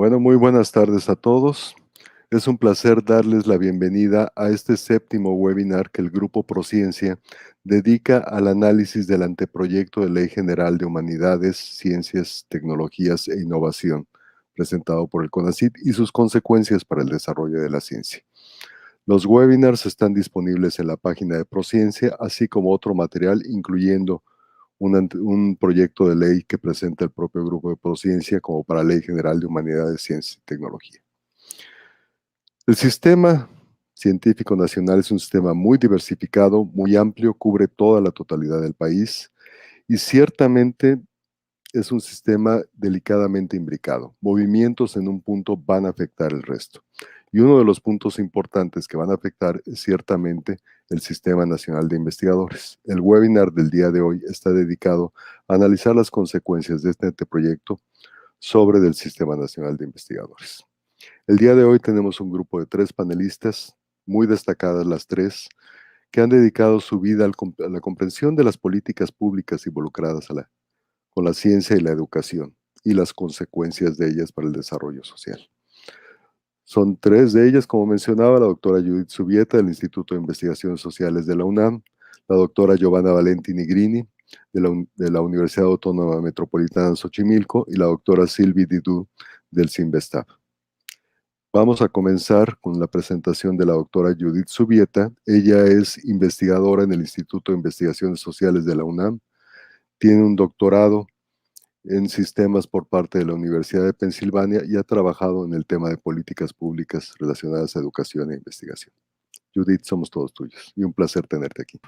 Bueno, muy buenas tardes a todos. Es un placer darles la bienvenida a este séptimo webinar que el Grupo Prociencia dedica al análisis del anteproyecto de Ley General de Humanidades, Ciencias, Tecnologías e Innovación, presentado por el CONACYT y sus consecuencias para el desarrollo de la ciencia. Los webinars están disponibles en la página de Prociencia, así como otro material, incluyendo un proyecto de ley que presenta el propio Grupo de Prociencia como para Ley General de Humanidades, Ciencia y Tecnología. El sistema científico nacional es un sistema muy diversificado, muy amplio, cubre toda la totalidad del país y ciertamente es un sistema delicadamente imbricado. Movimientos en un punto van a afectar el resto. Y uno de los puntos importantes que van a afectar es ciertamente el Sistema Nacional de Investigadores. El webinar del día de hoy está dedicado a analizar las consecuencias de este anteproyecto sobre el Sistema Nacional de Investigadores. El día de hoy tenemos un grupo de 3 panelistas, muy destacadas las 3, que han dedicado su vida a la comprensión de las políticas públicas involucradas con la ciencia y la educación y las consecuencias de ellas para el desarrollo social. Son 3 de ellas, como mencionaba, la doctora Judith Subieta del Instituto de Investigaciones Sociales de la UNAM, la doctora Giovanna Valenti Nigrini de la Universidad Autónoma Metropolitana de Xochimilco y la doctora Sylvie Didou del CINVESTAB. Vamos a comenzar con la presentación de la doctora Judith Subieta. Ella es investigadora en el Instituto de Investigaciones Sociales de la UNAM, tiene un doctorado en sistemas por parte de la Universidad de Pensilvania y ha trabajado en el tema de políticas públicas relacionadas a educación e investigación. Judith, somos todos tuyos y un placer tenerte aquí.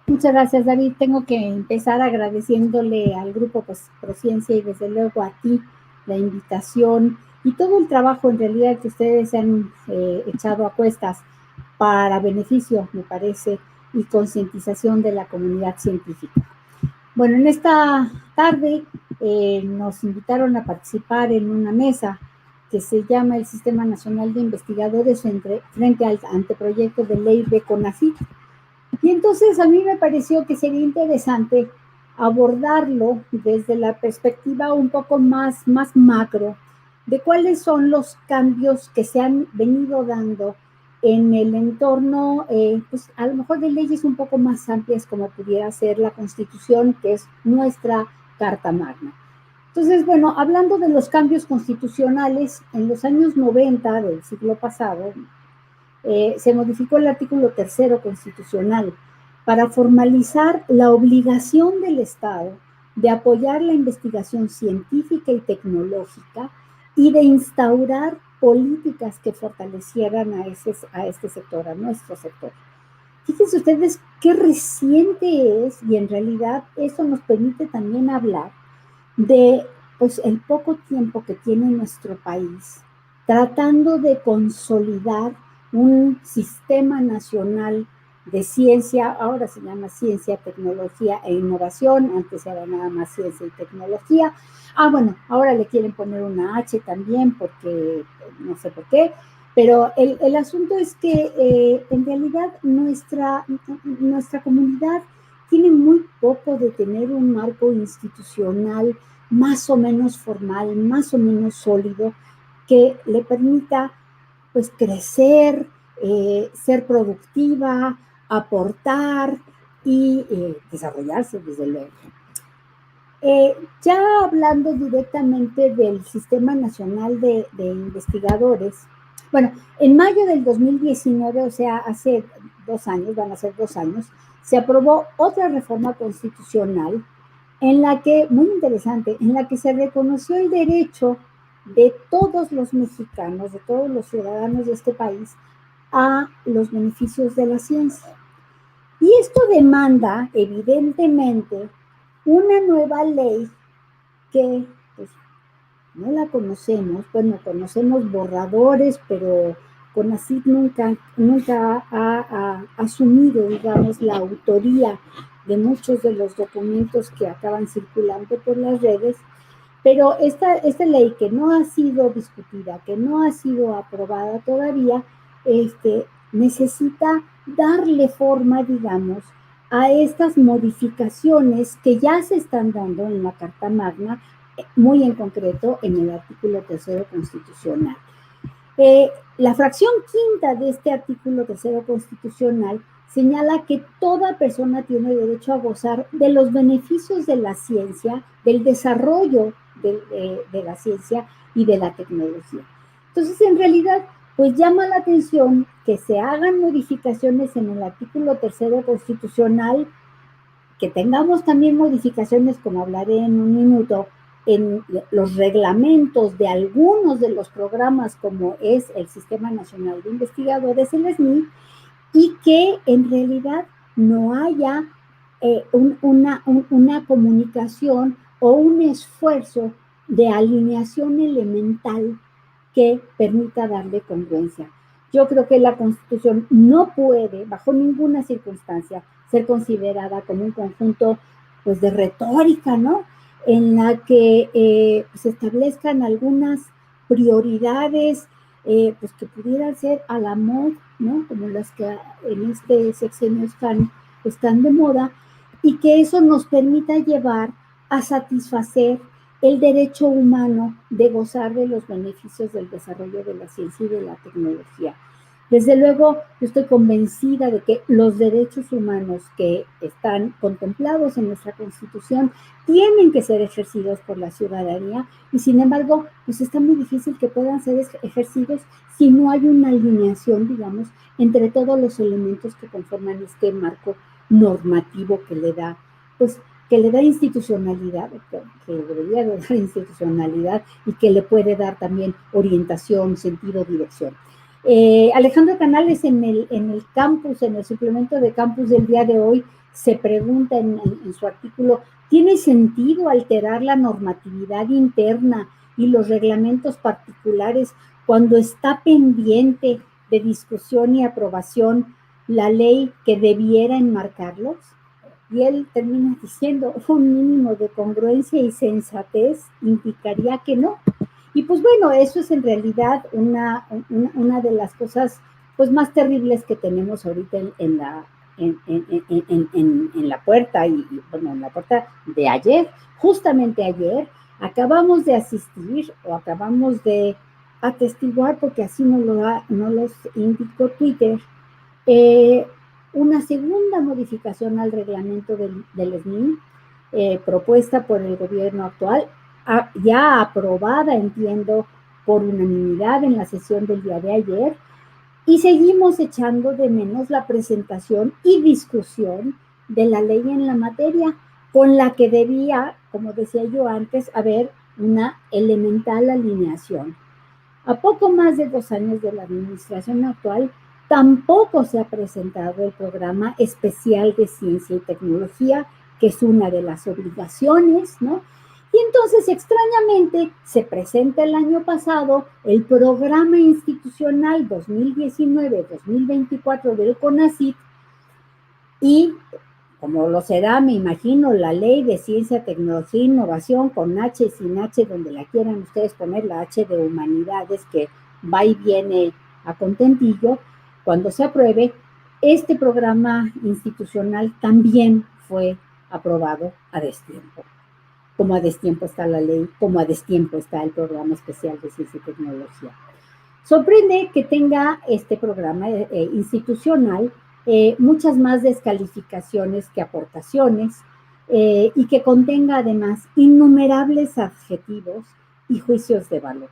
Muchas gracias, David. Tengo que empezar agradeciéndole al Grupo Prociencia y desde luego a ti la invitación y todo el trabajo en realidad que ustedes han echado a cuestas para beneficio, me parece, y concientización de la comunidad científica. Bueno, en esta tarde nos invitaron a participar en una mesa que se llama el Sistema Nacional de Investigadores frente al anteproyecto de ley de CONACYT. Y entonces a mí me pareció que sería interesante abordarlo desde la perspectiva un poco más macro de cuáles son los cambios que se han venido dando en el entorno, pues a lo mejor de leyes un poco más amplias como pudiera ser la Constitución, que es nuestra Carta Magna. Entonces, bueno, hablando de los cambios constitucionales, en los años 90 del siglo pasado, se modificó el artículo 3 constitucional para formalizar la obligación del Estado de apoyar la investigación científica y tecnológica y de instaurar políticas que fortalecieran a este sector, a nuestro sector. Fíjense ustedes qué reciente es y en realidad eso nos permite también hablar de pues, el poco tiempo que tiene nuestro país tratando de consolidar un sistema nacional de ciencia, ahora se llama ciencia, tecnología e innovación, antes era nada más ciencia y tecnología. Bueno, ahora le quieren poner una H también porque no sé por qué, pero el asunto es que en realidad nuestra comunidad tiene muy poco de tener un marco institucional más o menos formal, más o menos sólido, que le permita pues crecer, ser productiva, aportar y desarrollarse desde luego. Ya hablando directamente del Sistema Nacional de Investigadores, bueno, en mayo del 2019, o sea, hace 2 años, van a ser 2 años, se aprobó otra reforma constitucional en la que, muy interesante, en la que se reconoció el derecho de todos los mexicanos, de todos los ciudadanos de este país, a los beneficios de la ciencia. Y esto demanda, evidentemente, una nueva ley que pues, no la conocemos, bueno, conocemos borradores, pero CONACYT nunca ha asumido, digamos, la autoría de muchos de los documentos que acaban circulando por las redes, pero esta ley que no ha sido discutida, que no ha sido aprobada todavía, necesita darle forma, digamos, a estas modificaciones que ya se están dando en la Carta Magna muy en concreto en el artículo 3 constitucional. La fracción quinta de este artículo 3 constitucional señala que toda persona tiene derecho a gozar de los beneficios de la ciencia, del desarrollo de la ciencia y de la tecnología. Entonces, en realidad, pues llama la atención que se hagan modificaciones en el artículo 3 constitucional, que tengamos también modificaciones, como hablaré en un minuto, en los reglamentos de algunos de los programas, como es el Sistema Nacional de Investigadores, el SNI, y que en realidad no haya una comunicación o un esfuerzo de alineación elemental que permita darle congruencia. Yo creo que la Constitución no puede, bajo ninguna circunstancia, ser considerada como un conjunto, pues, de retórica, ¿no? En la que se establezcan algunas prioridades, pues, que pudieran ser a la moda, ¿no? Como las que en este sexenio están de moda, y que eso nos permita llevar a satisfacer el derecho humano de gozar de los beneficios del desarrollo de la ciencia y de la tecnología. Desde luego, yo estoy convencida de que los derechos humanos que están contemplados en nuestra Constitución tienen que ser ejercidos por la ciudadanía, y sin embargo, pues está muy difícil que puedan ser ejercidos si no hay una alineación, digamos, entre todos los elementos que conforman este marco normativo que le da, pues, que le da institucionalidad, que debería de dar institucionalidad, y que le puede dar también orientación, sentido, dirección. Alejandro Canales en el campus, en el suplemento de campus del día de hoy, se pregunta en su artículo: ¿tiene sentido alterar la normatividad interna y los reglamentos particulares cuando está pendiente de discusión y aprobación la ley que debiera enmarcarlos? Y él termina diciendo: un mínimo de congruencia y sensatez indicaría que no. Y pues bueno, eso es en realidad una de las cosas, pues, más terribles que tenemos ahorita en la puerta, y bueno, en la puerta de ayer. Justamente ayer acabamos de asistir, o acabamos de atestiguar, porque así nos los indicó Twitter, una segunda modificación al reglamento del SNI, propuesta por el gobierno actual, ya aprobada, entiendo, por unanimidad en la sesión del día de ayer, y seguimos echando de menos la presentación y discusión de la ley en la materia, con la que debía, como decía yo antes, haber una elemental alineación. A poco más de 2 años de la administración actual, tampoco se ha presentado el programa especial de ciencia y tecnología, que es una de las obligaciones, ¿no? Y entonces, extrañamente, se presenta el año pasado el programa institucional 2019-2024 del CONACYT, y como lo será, me imagino, la ley de ciencia, tecnología e innovación, con H y sin H, donde la quieran ustedes poner, la H de humanidades, que va y viene a contentillo. Cuando se apruebe, este programa institucional también fue aprobado a destiempo. Como a destiempo está la ley, como a destiempo está el programa especial de ciencia y tecnología. Sorprende que tenga este programa institucional muchas más descalificaciones que aportaciones, y que contenga además innumerables adjetivos y juicios de valor.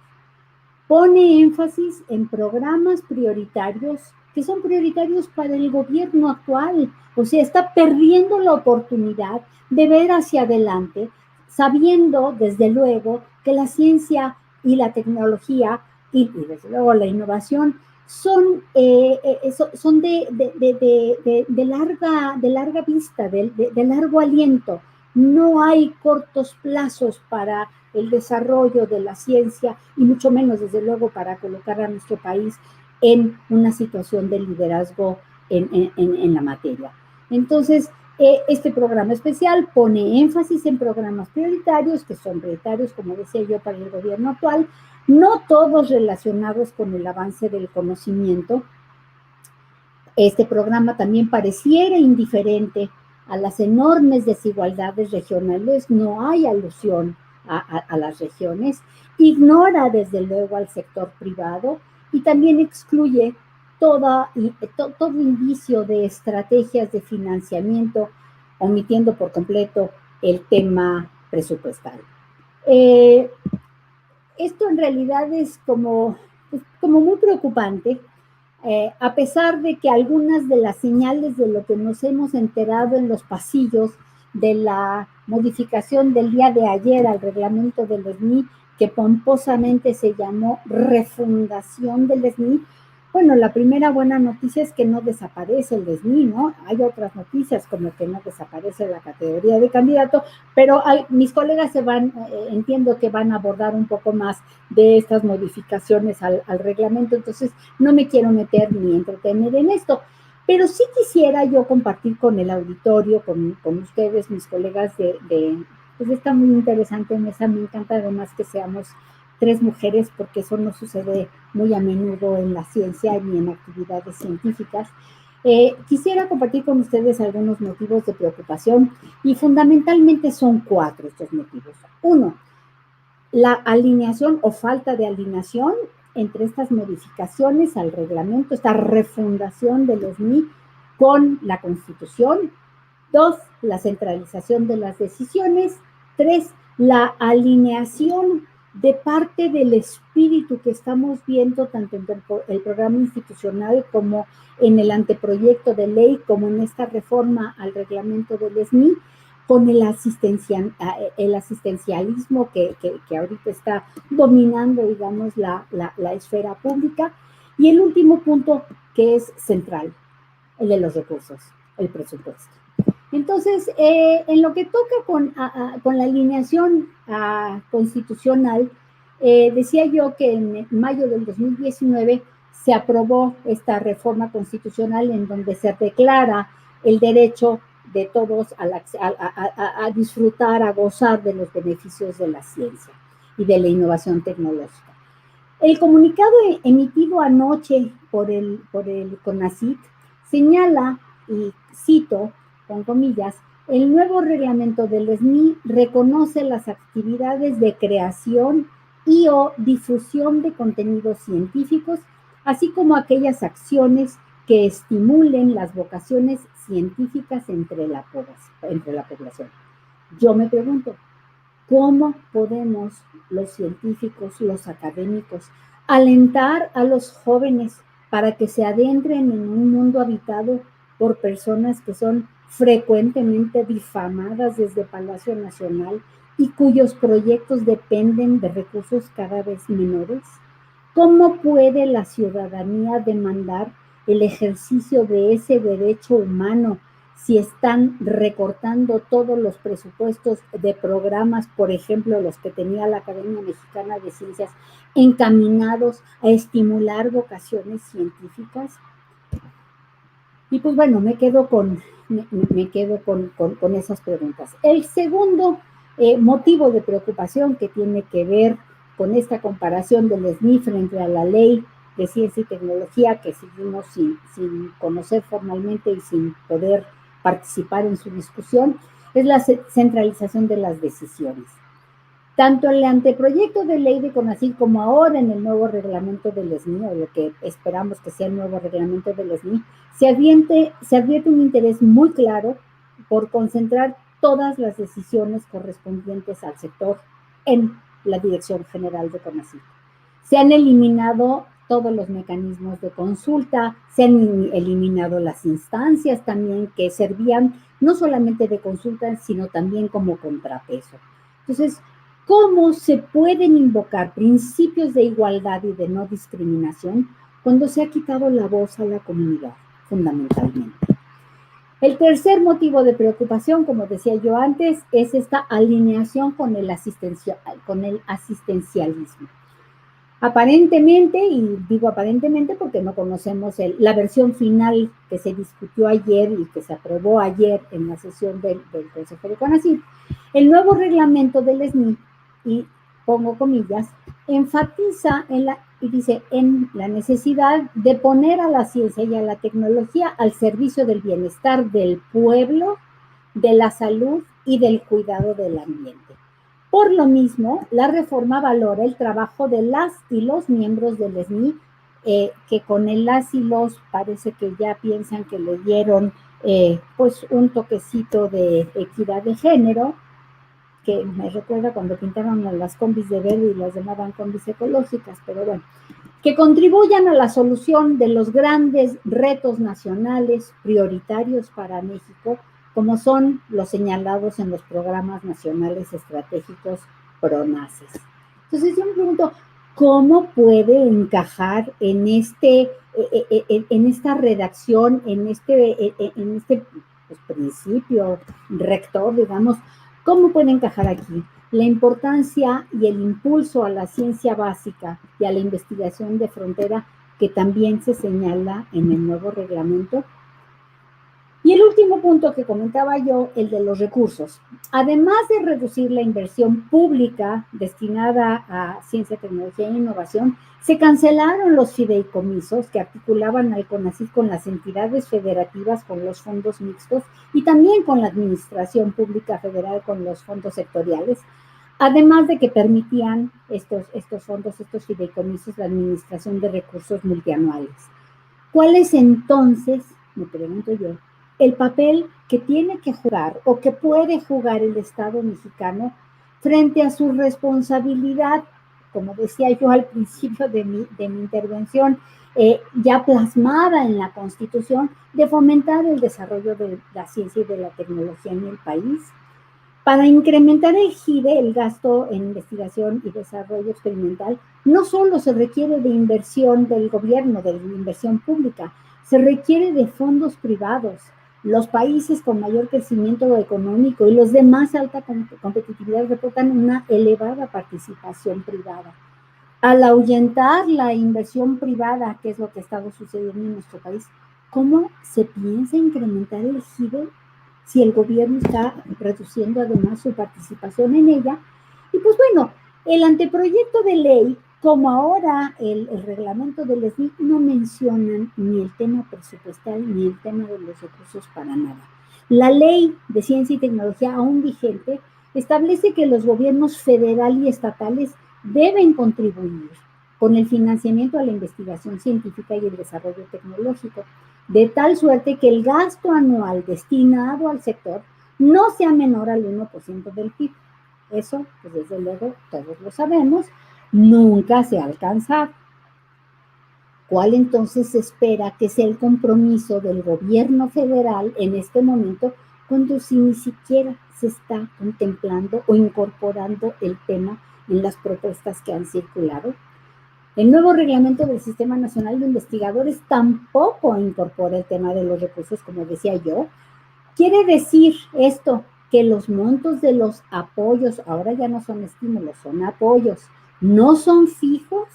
Pone énfasis en programas prioritarios que son prioritarios para el gobierno actual. O sea, está perdiendo la oportunidad de ver hacia adelante, sabiendo, desde luego, que la ciencia y la tecnología y desde luego la innovación son de larga vista, de largo aliento. No hay cortos plazos para el desarrollo de la ciencia, y mucho menos, desde luego, para colocar a nuestro país en una situación de liderazgo en la materia. Entonces, este programa especial pone énfasis en programas prioritarios, que son prioritarios, como decía yo, para el gobierno actual, no todos relacionados con el avance del conocimiento. Este programa también pareciera indiferente a las enormes desigualdades regionales. No hay alusión a las regiones, ignora desde luego al sector privado y también excluye todo indicio de estrategias de financiamiento, omitiendo por completo el tema presupuestal. Esto en realidad es como muy preocupante, a pesar de que algunas de las señales de lo que nos hemos enterado en los pasillos de la modificación del día de ayer al reglamento del SNI, que pomposamente se llamó refundación del SNI. Bueno, la primera buena noticia es que no desaparece el SNI, ¿no? Hay otras noticias como que no desaparece la categoría de candidato, pero mis colegas entiendo que van a abordar un poco más de estas modificaciones al reglamento, entonces no me quiero meter ni entretener en esto, pero sí quisiera yo compartir con el auditorio, con ustedes, mis colegas pues está muy interesante mesa, me encanta además que seamos 3 mujeres, porque eso no sucede muy a menudo en la ciencia ni en actividades científicas. Quisiera compartir con ustedes algunos motivos de preocupación y fundamentalmente son 4 estos motivos. 1, la alineación o falta de alineación entre estas modificaciones al reglamento, esta refundación del SNI con la Constitución. 2, la centralización de las decisiones. 3, la alineación de parte del espíritu que estamos viendo tanto en el programa institucional como en el anteproyecto de ley, como en esta reforma al reglamento del SNI, con el asistencialismo que ahorita está dominando, digamos, la esfera pública. Y el último punto que es central, el de los recursos, el presupuesto. Entonces, en lo que toca con la alineación constitucional, decía yo que en mayo del 2019 se aprobó esta reforma constitucional en donde se declara el derecho de todos a disfrutar, a gozar de los beneficios de la ciencia y de la innovación tecnológica. El comunicado emitido anoche por el CONACYT señala, y cito con comillas, el nuevo reglamento del SNI reconoce las actividades de creación y o difusión de contenidos científicos, así como aquellas acciones que estimulen las vocaciones científicas entre la población. Yo me pregunto, ¿cómo podemos los científicos, los académicos, alentar a los jóvenes para que se adentren en un mundo habitado por personas que son frecuentemente difamadas desde Palacio Nacional y cuyos proyectos dependen de recursos cada vez menores? ¿Cómo puede la ciudadanía demandar el ejercicio de ese derecho humano si están recortando todos los presupuestos de programas, por ejemplo, los que tenía la Academia Mexicana de Ciencias, encaminados a estimular vocaciones científicas? Y pues bueno, me quedo con esas preguntas. El segundo motivo de preocupación que tiene que ver con esta comparación del SNI frente a la Ley de Ciencia y Tecnología, que seguimos sin conocer formalmente y sin poder participar en su discusión, es la centralización de las decisiones. Tanto en el anteproyecto de ley de CONACYT como ahora en el nuevo reglamento del SNI, o lo que esperamos que sea el nuevo reglamento del SNI, se advierte un interés muy claro por concentrar todas las decisiones correspondientes al sector en la Dirección General de CONACYT. Se han eliminado todos los mecanismos de consulta, se han eliminado las instancias también que servían no solamente de consulta, sino también como contrapeso. Entonces, ¿cómo se pueden invocar principios de igualdad y de no discriminación cuando se ha quitado la voz a la comunidad, fundamentalmente? El tercer motivo de preocupación, como decía yo antes, es esta alineación con el asistencialismo. Aparentemente, y digo aparentemente porque no conocemos la versión final que se discutió ayer y que se aprobó ayer en la sesión del Consejo de CONACYT, el nuevo reglamento del SNI, y pongo comillas, enfatiza en la necesidad de poner a la ciencia y a la tecnología al servicio del bienestar del pueblo, de la salud y del cuidado del ambiente. Por lo mismo, la reforma valora el trabajo de las y los miembros del SNI, que con el las y los parece que ya piensan que le dieron pues un toquecito de equidad de género, que me recuerda cuando pintaron a las combis de verde y las llamaban combis ecológicas, pero bueno, que contribuyan a la solución de los grandes retos nacionales prioritarios para México, como son los señalados en los programas nacionales estratégicos PRONACES. Entonces yo me pregunto, ¿cómo puede encajar en esta redacción, en este pues, principio rector, digamos, cómo puede encajar aquí la importancia y el impulso a la ciencia básica y a la investigación de frontera que también se señala en el nuevo reglamento? Y el último punto que comentaba yo, el de los recursos. Además de reducir la inversión pública destinada a ciencia, tecnología e innovación, se cancelaron los fideicomisos que articulaban al CONACYT con las entidades federativas, con los fondos mixtos y también con la administración pública federal, con los fondos sectoriales, además de que permitían estos fondos, estos fideicomisos, la administración de recursos multianuales. ¿Cuál es entonces, me pregunto yo, el papel que tiene que jugar o que puede jugar el Estado mexicano frente a su responsabilidad, como decía yo al principio de mi intervención, ya plasmada en la Constitución, de fomentar el desarrollo de la ciencia y de la tecnología en el país? Para incrementar el GIDE, el gasto en investigación y desarrollo experimental, no solo se requiere de inversión del gobierno, de inversión pública, se requiere de fondos privados. Los países con mayor crecimiento económico y los de más alta competitividad reportan una elevada participación privada. Al ahuyentar la inversión privada, que es lo que ha estado sucediendo en nuestro país, ¿cómo se piensa incrementar el GIDE si el gobierno está reduciendo además su participación en ella? Y pues bueno, el anteproyecto de ley, como ahora el reglamento del SNI, no mencionan ni el tema presupuestal ni el tema de los recursos para nada. La ley de ciencia y tecnología aún vigente establece que los gobiernos federal y estatales deben contribuir con el financiamiento a la investigación científica y el desarrollo tecnológico, de tal suerte que el gasto anual destinado al sector no sea menor al 1% del PIB. Eso, pues desde luego, todos lo sabemos, nunca se ha alcanzado. ¿Cuál entonces se espera que sea el compromiso del gobierno federal en este momento, cuando si ni siquiera se está contemplando o incorporando el tema en las propuestas que han circulado? El nuevo reglamento del Sistema Nacional de Investigadores tampoco incorpora el tema de los recursos, como decía yo. Quiere decir esto que los montos de los apoyos, ahora ya no son estímulos, son apoyos, no son fijos.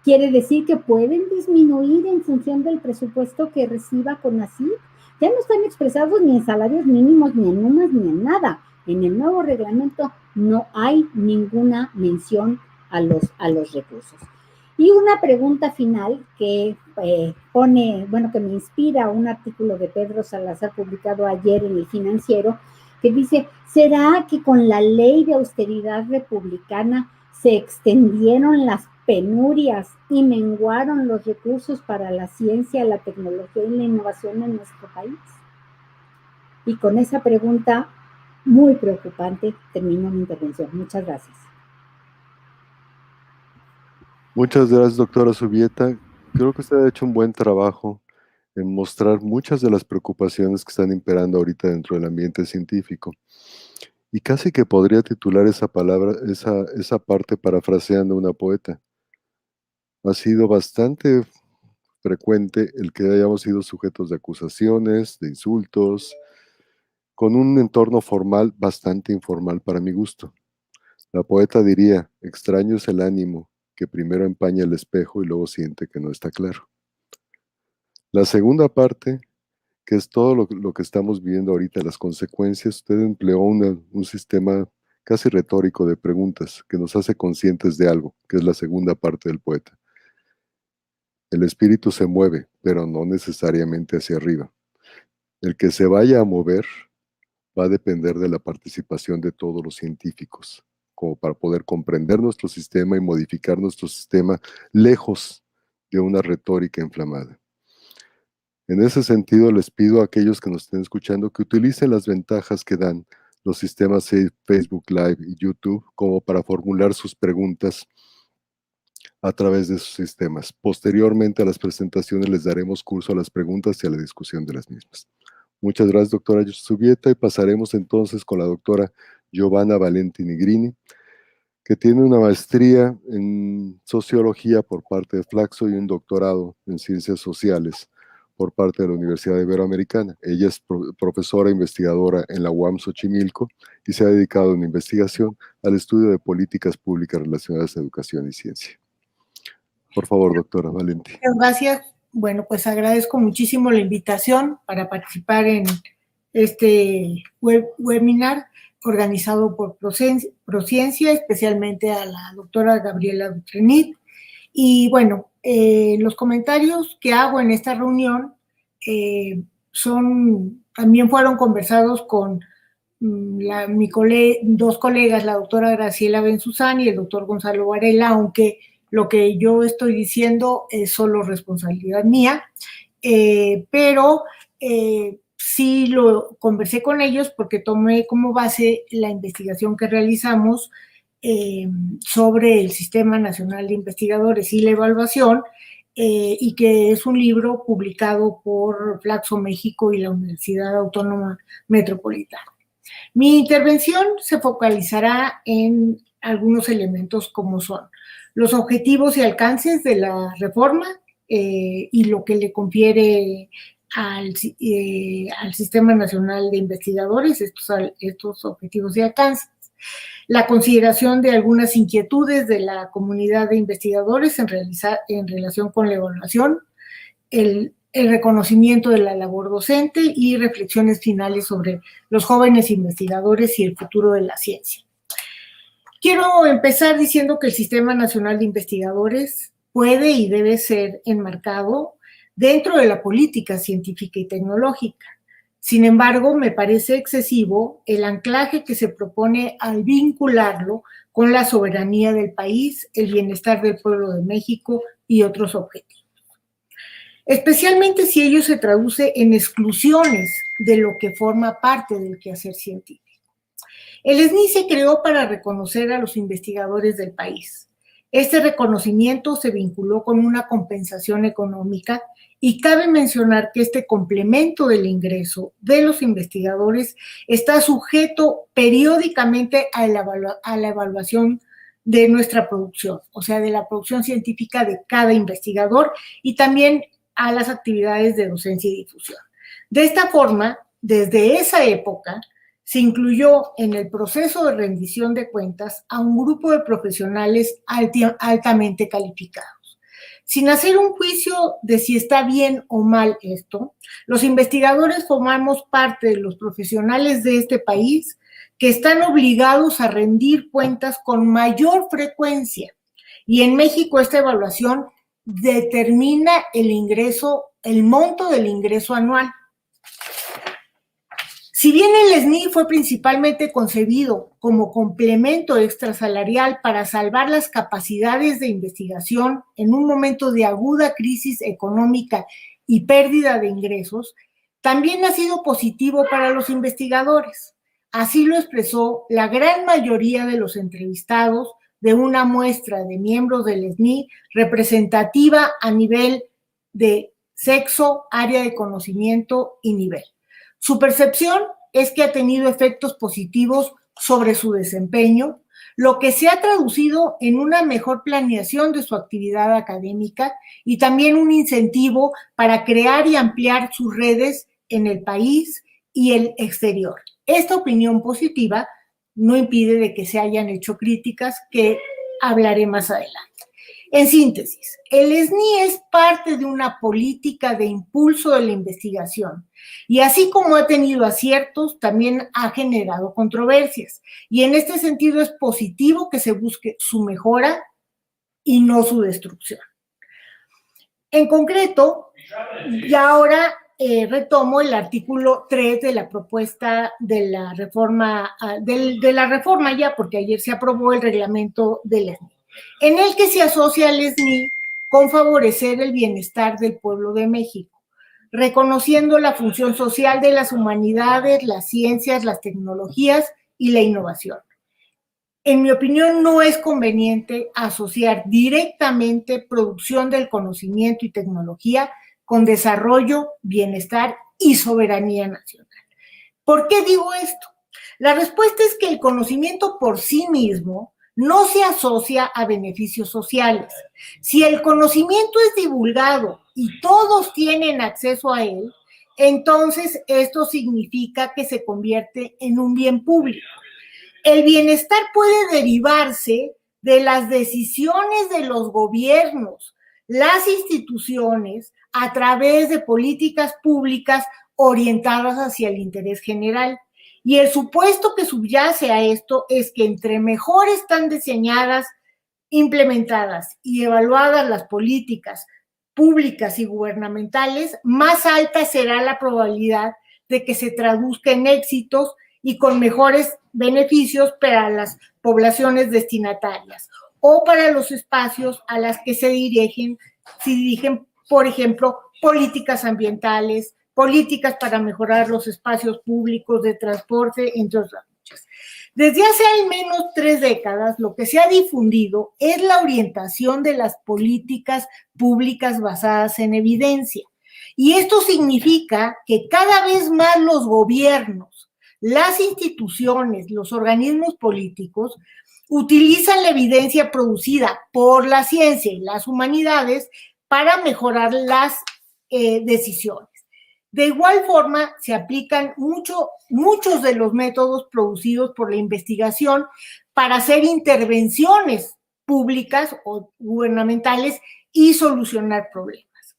Quiere decir que pueden disminuir en función del presupuesto que reciba CONACYT. Ya no están expresados ni en salarios mínimos, ni en UMAS, ni en nada. En el nuevo reglamento no hay ninguna mención a los recursos. Y una pregunta final que que me inspira un artículo de Pedro Salazar publicado ayer en El Financiero, que dice, ¿será que con la ley de austeridad republicana se extendieron las penurias y menguaron los recursos para la ciencia, la tecnología y la innovación en nuestro país? Y con esa pregunta muy preocupante termino mi intervención. Muchas gracias. Muchas gracias, doctora Subieta. Creo que usted ha hecho un buen trabajo en mostrar muchas de las preocupaciones que están imperando ahorita dentro del ambiente científico. Y casi que podría titular esa palabra, esa parte parafraseando a una poeta. Ha sido bastante frecuente el que hayamos sido sujetos de acusaciones, de insultos, con un entorno formal bastante informal para mi gusto. La poeta diría, extraño es el ánimo, que primero empaña el espejo y luego siente que no está claro. La segunda parte, que es todo lo que estamos viviendo ahorita, las consecuencias, usted empleó un sistema casi retórico de preguntas que nos hace conscientes de algo, que es la segunda parte del poeta. El espíritu se mueve, pero no necesariamente hacia arriba. El que se vaya a mover va a depender de la participación de todos los científicos. como para poder comprender nuestro sistema y modificar nuestro sistema lejos de una retórica inflamada. En ese sentido, les pido a aquellos que nos estén escuchando que utilicen las ventajas que dan los sistemas Facebook Live y YouTube como para formular sus preguntas a través de sus sistemas. Posteriormente a las presentaciones les daremos curso a las preguntas y a la discusión de las mismas. Muchas gracias, doctora Subieta, y pasaremos entonces con la doctora Giovanna Valenti Nigrini, que tiene una maestría en sociología por parte de Flaxo y un doctorado en ciencias sociales por parte de la Universidad Iberoamericana. Ella es profesora investigadora en la UAM Xochimilco y se ha dedicado en investigación al estudio de políticas públicas relacionadas a educación y ciencia. Por favor, doctora Valenti. Gracias. Bueno, pues agradezco muchísimo la invitación para participar en este webinar organizado por Prociencia, especialmente a la doctora Gabriela Dutrenit. Y bueno, los comentarios que hago en esta reunión también fueron conversados con dos colegas, la doctora Graciela Benzuzán y el doctor Gonzalo Varela, aunque lo que yo estoy diciendo es solo responsabilidad mía, pero sí lo conversé con ellos porque tomé como base la investigación que realizamos sobre el Sistema Nacional de Investigadores y la evaluación, y que es un libro publicado por Flaxo México y la Universidad Autónoma Metropolitana. Mi intervención se focalizará en algunos elementos como son los objetivos y alcances de la reforma y lo que le confiere al Sistema Nacional de Investigadores estos objetivos y alcances, la consideración de algunas inquietudes de la comunidad de investigadores en relación con la evaluación, el reconocimiento de la labor docente y reflexiones finales sobre los jóvenes investigadores y el futuro de la ciencia. Quiero empezar diciendo que el Sistema Nacional de Investigadores puede y debe ser enmarcado dentro de la política científica y tecnológica. Sin embargo, me parece excesivo el anclaje que se propone al vincularlo con la soberanía del país, el bienestar del pueblo de México y otros objetivos. Especialmente si ello se traduce en exclusiones de lo que forma parte del quehacer científico. El SNI se creó para reconocer a los investigadores del país. Este reconocimiento se vinculó con una compensación económica y cabe mencionar que este complemento del ingreso de los investigadores está sujeto periódicamente a la evaluación de nuestra producción, o sea, de la producción científica de cada investigador y también a las actividades de docencia y difusión. De esta forma, desde esa época, se incluyó en el proceso de rendición de cuentas a un grupo de profesionales altamente calificados. Sin hacer un juicio de si está bien o mal esto, los investigadores formamos parte de los profesionales de este país que están obligados a rendir cuentas con mayor frecuencia. Y en México esta evaluación determina el monto del ingreso anual. Si bien el SNI fue principalmente concebido como complemento extrasalarial para salvar las capacidades de investigación en un momento de aguda crisis económica y pérdida de ingresos, también ha sido positivo para los investigadores. Así lo expresó la gran mayoría de los entrevistados de una muestra de miembros del SNI representativa a nivel de sexo, área de conocimiento y nivel. Su percepción es que ha tenido efectos positivos sobre su desempeño, lo que se ha traducido en una mejor planeación de su actividad académica y también un incentivo para crear y ampliar sus redes en el país y el exterior. Esta opinión positiva no impide de que se hayan hecho críticas que hablaré más adelante. En síntesis, el SNI es parte de una política de impulso de la investigación y así como ha tenido aciertos, también ha generado controversias y en este sentido es positivo que se busque su mejora y no su destrucción. En concreto, ya ahora retomo el artículo 3 de la propuesta de la reforma, de la reforma ya, porque ayer se aprobó el reglamento del SNI, en el que se asocia al SNI con favorecer el bienestar del pueblo de México, reconociendo la función social de las humanidades, las ciencias, las tecnologías y la innovación. En mi opinión, no es conveniente asociar directamente producción del conocimiento y tecnología con desarrollo, bienestar y soberanía nacional. ¿Por qué digo esto? La respuesta es que el conocimiento por sí mismo no se asocia a beneficios sociales. Si el conocimiento es divulgado y todos tienen acceso a él, entonces esto significa que se convierte en un bien público. El bienestar puede derivarse de las decisiones de los gobiernos, las instituciones, a través de políticas públicas orientadas hacia el interés general. Y el supuesto que subyace a esto es que entre mejor están diseñadas, implementadas y evaluadas las políticas públicas y gubernamentales, más alta será la probabilidad de que se traduzca en éxitos y con mejores beneficios para las poblaciones destinatarias o para los espacios a las que se dirigen, por ejemplo, políticas ambientales, políticas para mejorar los espacios públicos de transporte, entre otras muchas. Desde hace al menos 3 décadas, lo que se ha difundido es la orientación de las políticas públicas basadas en evidencia. Y esto significa que cada vez más los gobiernos, las instituciones, los organismos políticos utilizan la evidencia producida por la ciencia y las humanidades para mejorar las decisiones. De igual forma, se aplican muchos de los métodos producidos por la investigación para hacer intervenciones públicas o gubernamentales y solucionar problemas.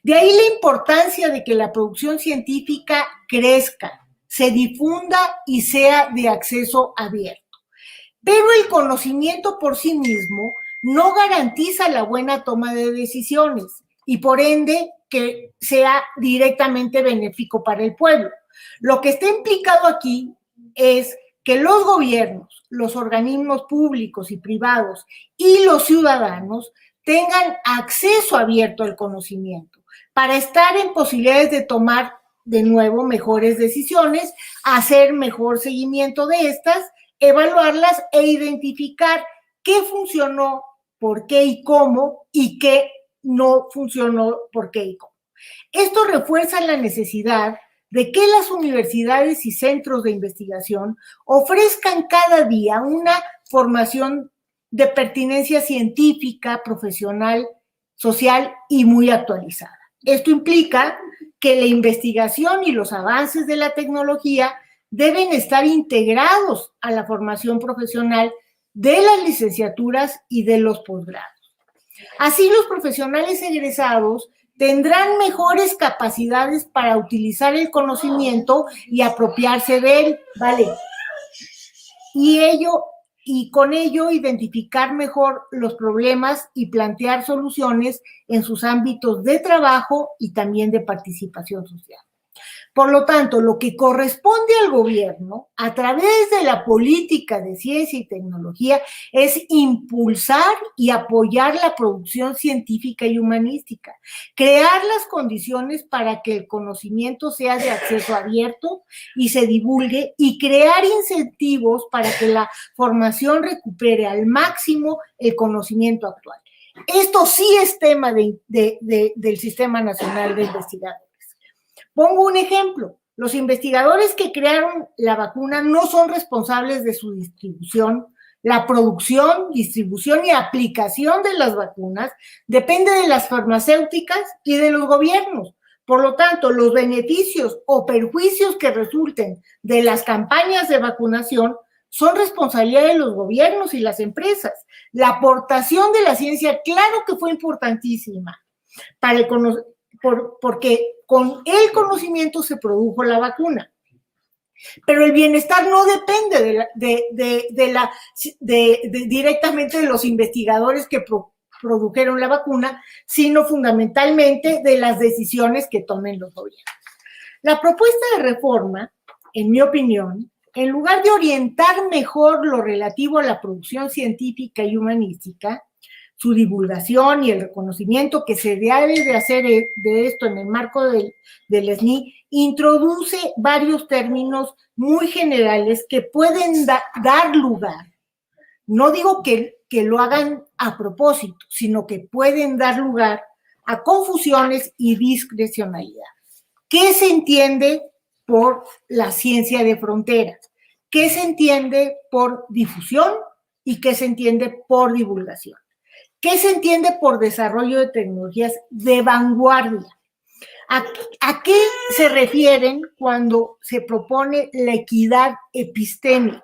De ahí la importancia de que la producción científica crezca, se difunda y sea de acceso abierto. Pero el conocimiento por sí mismo no garantiza la buena toma de decisiones y por ende que sea directamente benéfico para el pueblo. Lo que está implicado aquí es que los gobiernos, los organismos públicos y privados y los ciudadanos tengan acceso abierto al conocimiento para estar en posibilidades de tomar de nuevo mejores decisiones, hacer mejor seguimiento de estas, evaluarlas e identificar qué funcionó, por qué y cómo, y qué no funcionó, por qué y cómo. Esto refuerza la necesidad de que las universidades y centros de investigación ofrezcan cada día una formación de pertinencia científica, profesional, social y muy actualizada. Esto implica que la investigación y los avances de la tecnología deben estar integrados a la formación profesional de las licenciaturas y de los posgrados. Así, los profesionales egresados tendrán mejores capacidades para utilizar el conocimiento y apropiarse de él, ¿vale? Y con ello identificar mejor los problemas y plantear soluciones en sus ámbitos de trabajo y también de participación social. Por lo tanto, lo que corresponde al gobierno, a través de la política de ciencia y tecnología, es impulsar y apoyar la producción científica y humanística, crear las condiciones para que el conocimiento sea de acceso abierto y se divulgue, y crear incentivos para que la formación recupere al máximo el conocimiento actual. Esto sí es tema del Sistema Nacional de Investigadores. Pongo un ejemplo. Los investigadores que crearon la vacuna no son responsables de su distribución. La producción, distribución y aplicación de las vacunas depende de las farmacéuticas y de los gobiernos. Por lo tanto, los beneficios o perjuicios que resulten de las campañas de vacunación son responsabilidad de los gobiernos y las empresas. La aportación de la ciencia, claro que fue importantísima para el porque con el conocimiento se produjo la vacuna. Pero el bienestar no depende directamente de los investigadores que produjeron la vacuna, sino fundamentalmente de las decisiones que tomen los gobiernos. La propuesta de reforma, en mi opinión, en lugar de orientar mejor lo relativo a la producción científica y humanística, su divulgación y el reconocimiento que se debe de hacer de esto en el marco del SNI, introduce varios términos muy generales que pueden dar lugar, no digo que lo hagan a propósito, sino que pueden dar lugar a confusiones y discrecionalidad. ¿Qué se entiende por la ciencia de fronteras? ¿Qué se entiende por difusión y qué se entiende por divulgación? ¿Qué se entiende por desarrollo de tecnologías de vanguardia? ¿A qué se refieren cuando se propone la equidad epistémica?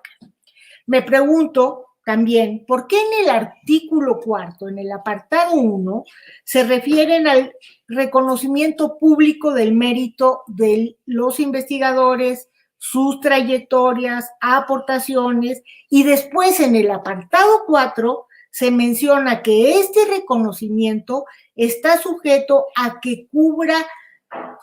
Me pregunto también, ¿por qué en el artículo 4, en el apartado 1, se refieren al reconocimiento público del mérito de los investigadores, sus trayectorias, aportaciones, y después en el apartado 4 se menciona que este reconocimiento está sujeto a que cubra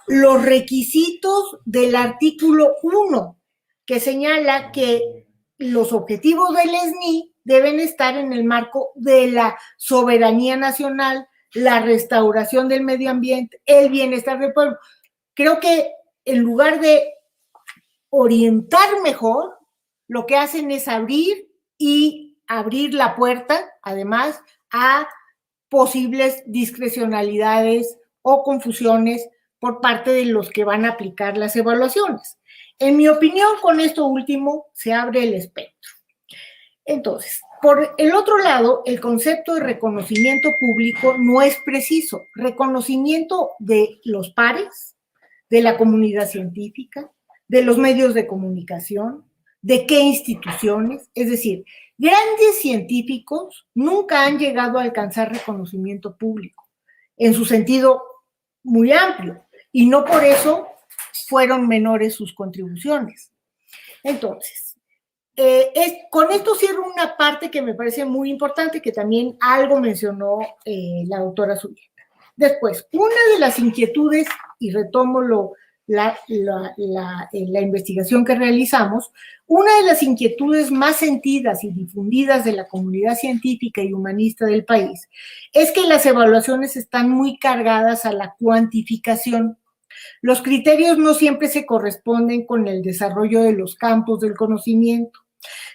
los requisitos del artículo 1, que señala que los objetivos del SNI deben estar en el marco de la soberanía nacional, la restauración del medio ambiente, el bienestar del pueblo. Creo que en lugar de orientar mejor, lo que hacen es abrir la puerta, además, a posibles discrecionalidades o confusiones por parte de los que van a aplicar las evaluaciones. En mi opinión, con esto último se abre el espectro. Entonces, por el otro lado, el concepto de reconocimiento público no es preciso. Reconocimiento de los pares, de la comunidad científica, de los medios de comunicación, de qué instituciones, es decir, grandes científicos nunca han llegado a alcanzar reconocimiento público, en su sentido muy amplio, y no por eso fueron menores sus contribuciones. Entonces, con esto cierro una parte que me parece muy importante, que también algo mencionó la doctora Zubieta. Después, una de las inquietudes, y retomo la investigación que realizamos, una de las inquietudes más sentidas y difundidas de la comunidad científica y humanista del país es que las evaluaciones están muy cargadas a la cuantificación. Los criterios no siempre se corresponden con el desarrollo de los campos del conocimiento.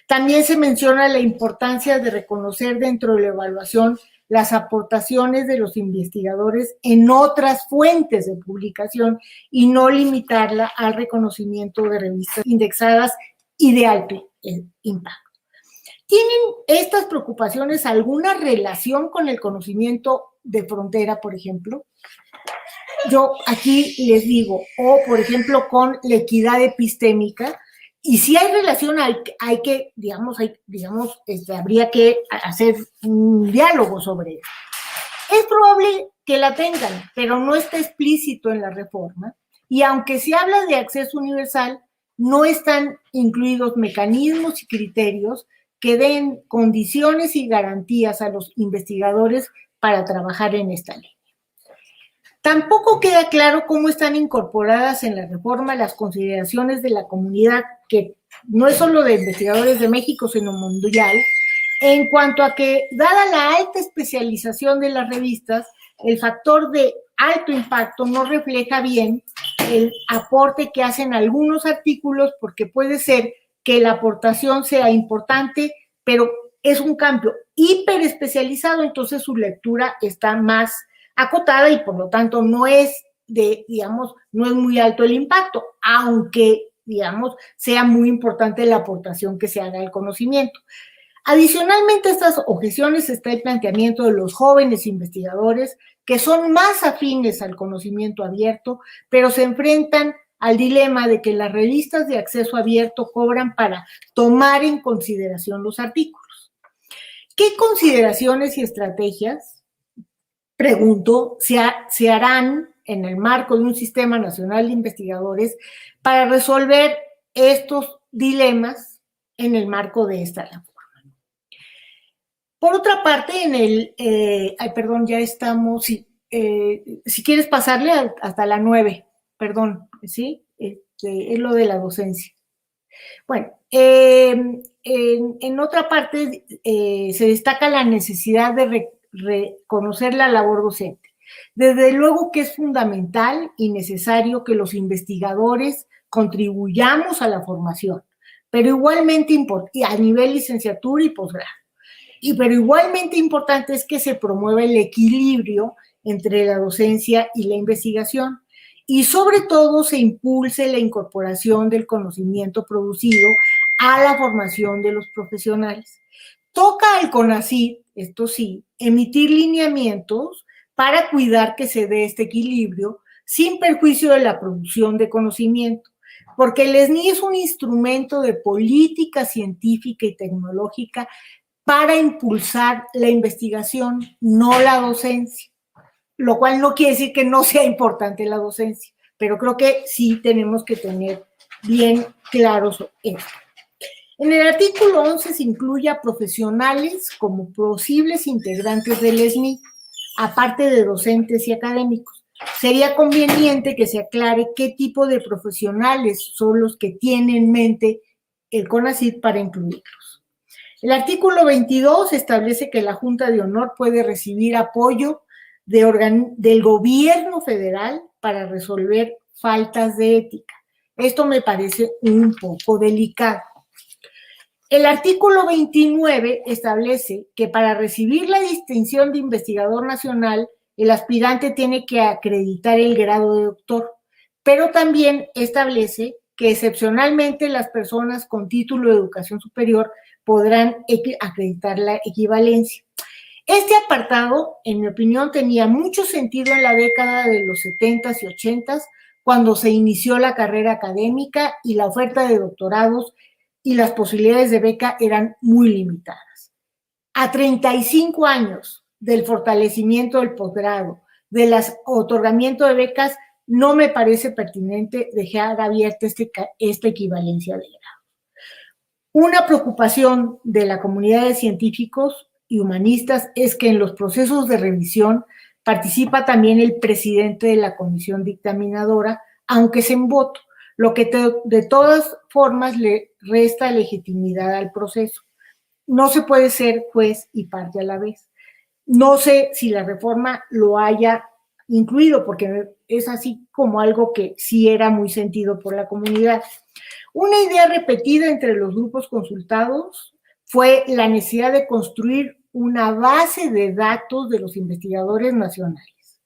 También se menciona la importancia de reconocer dentro de la evaluación las aportaciones de los investigadores en otras fuentes de publicación y no limitarla al reconocimiento de revistas indexadas y de alto impacto. ¿Tienen estas preocupaciones alguna relación con el conocimiento de frontera, por ejemplo? Yo aquí les digo, o por ejemplo con la equidad epistémica, y si hay relación, habría que hacer un diálogo sobre eso. Es probable que la tengan, pero no está explícito en la reforma, y aunque se habla de acceso universal, no están incluidos mecanismos y criterios que den condiciones y garantías a los investigadores para trabajar en esta ley. Tampoco queda claro cómo están incorporadas en la reforma las consideraciones de la comunidad, que no es solo de investigadores de México, sino mundial, en cuanto a que, dada la alta especialización de las revistas, el factor de alto impacto no refleja bien el aporte que hacen algunos artículos, porque puede ser que la aportación sea importante, pero es un campo hiperespecializado, entonces su lectura está más acotada y por lo tanto no es no es muy alto el impacto, aunque, sea muy importante la aportación que se haga al conocimiento. Adicionalmente a estas objeciones está el planteamiento de los jóvenes investigadores que son más afines al conocimiento abierto, pero se enfrentan al dilema de que las revistas de acceso abierto cobran para tomar en consideración los artículos. ¿Qué consideraciones y estrategias, pregunto, se harán en el marco de un sistema nacional de investigadores para resolver estos dilemas en el marco de esta reforma? Por otra parte, perdón, ya estamos, sí, si quieres pasarle hasta la 9, perdón, ¿sí? Es lo de la docencia. Bueno, en otra parte se destaca la necesidad de reconocer la labor docente. Desde luego que es fundamental y necesario que los investigadores contribuyamos a la formación, pero igualmente a nivel licenciatura y posgrado. Pero igualmente importante es que se promueva el equilibrio entre la docencia y la investigación y sobre todo se impulse la incorporación del conocimiento producido a la formación de los profesionales. Toca al CONACYT, esto sí, emitir lineamientos para cuidar que se dé este equilibrio sin perjuicio de la producción de conocimiento, porque el ESNI es un instrumento de política científica y tecnológica para impulsar la investigación, no la docencia, lo cual no quiere decir que no sea importante la docencia, pero creo que sí tenemos que tener bien claros esto. En el artículo 11 se incluye a profesionales como posibles integrantes del ESNI, aparte de docentes y académicos. Sería conveniente que se aclare qué tipo de profesionales son los que tiene en mente el CONACYT para incluirlos. El artículo 22 establece que la Junta de Honor puede recibir apoyo del gobierno federal para resolver faltas de ética. Esto me parece un poco delicado. El artículo 29 establece que para recibir la distinción de investigador nacional, el aspirante tiene que acreditar el grado de doctor, pero también establece que excepcionalmente las personas con título de educación superior podrán acreditar la equivalencia. Este apartado, en mi opinión, tenía mucho sentido en la década de los 70s y 80s, cuando se inició la carrera académica y la oferta de doctorados y las posibilidades de beca eran muy limitadas. A 35 años del fortalecimiento del posgrado, del otorgamiento de becas, no me parece pertinente dejar abierta esta equivalencia de grado. Una preocupación de la comunidad de científicos y humanistas es que en los procesos de revisión participa también el presidente de la comisión dictaminadora, aunque sea en voto, lo que de todas formas le resta legitimidad al proceso. No se puede ser juez y parte a la vez. No sé si la reforma lo haya incluido, porque es así como algo que sí era muy sentido por la comunidad. Una idea repetida entre los grupos consultados fue la necesidad de construir una base de datos de los investigadores nacionales,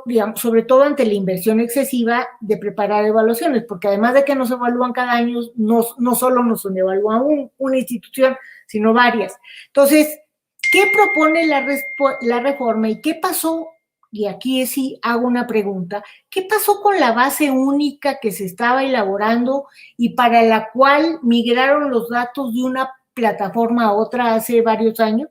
digamos, sobre todo ante la inversión excesiva de preparar evaluaciones, porque además de que nos evalúan cada año, no solo nos evalúa una institución, sino varias. Entonces, ¿qué propone la reforma y qué pasó? Y aquí sí hago una pregunta, ¿qué pasó con la base única que se estaba elaborando y para la cual migraron los datos de una plataforma a otra hace varios años?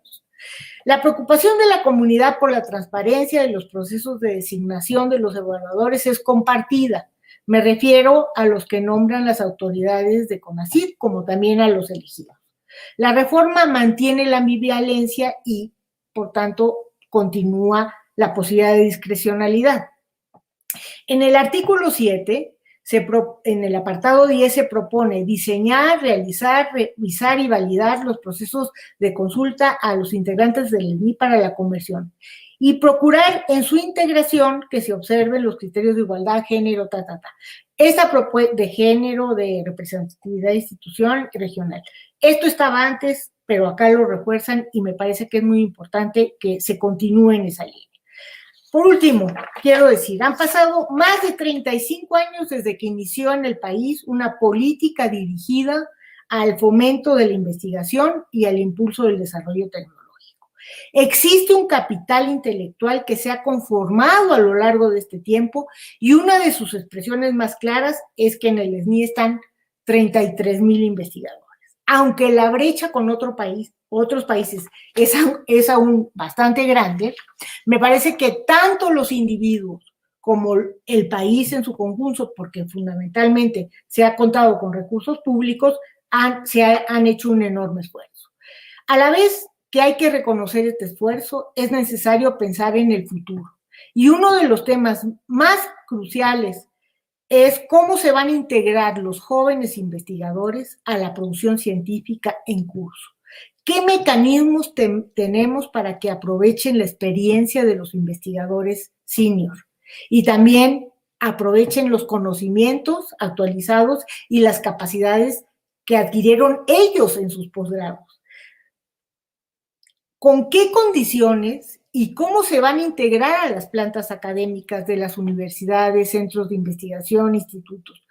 La preocupación de la comunidad por la transparencia de los procesos de designación de los evaluadores es compartida. Me refiero a los que nombran las autoridades de CONACYT, como también a los elegidos. La reforma mantiene la ambivalencia y, por tanto, continúa la posibilidad de discrecionalidad. En el artículo 7, en el apartado 10 se propone diseñar, realizar, revisar y validar los procesos de consulta a los integrantes del ESNI para la conversión y procurar en su integración que se observen los criterios de igualdad, género, Esta propuesta de género, de representatividad institucional regional. Esto estaba antes, pero acá lo refuerzan y me parece que es muy importante que se continúe en esa línea. Por último, quiero decir, han pasado más de 35 años desde que inició en el país una política dirigida al fomento de la investigación y al impulso del desarrollo tecnológico. Existe un capital intelectual que se ha conformado a lo largo de este tiempo y una de sus expresiones más claras es que en el ESNI están 33,000 investigadores. Aunque la brecha con otros países es aún bastante grande, me parece que tanto los individuos como el país en su conjunto, porque fundamentalmente se ha contado con recursos públicos, han hecho un enorme esfuerzo. A la vez que hay que reconocer este esfuerzo, es necesario pensar en el futuro. Y uno de los temas más cruciales es cómo se van a integrar los jóvenes investigadores a la producción científica en curso. ¿Qué mecanismos tenemos para que aprovechen la experiencia de los investigadores senior? Y también aprovechen los conocimientos actualizados y las capacidades que adquirieron ellos en sus posgrados. ¿Con qué condiciones y cómo se van a integrar a las plantas académicas de las universidades, centros de investigación, institutos?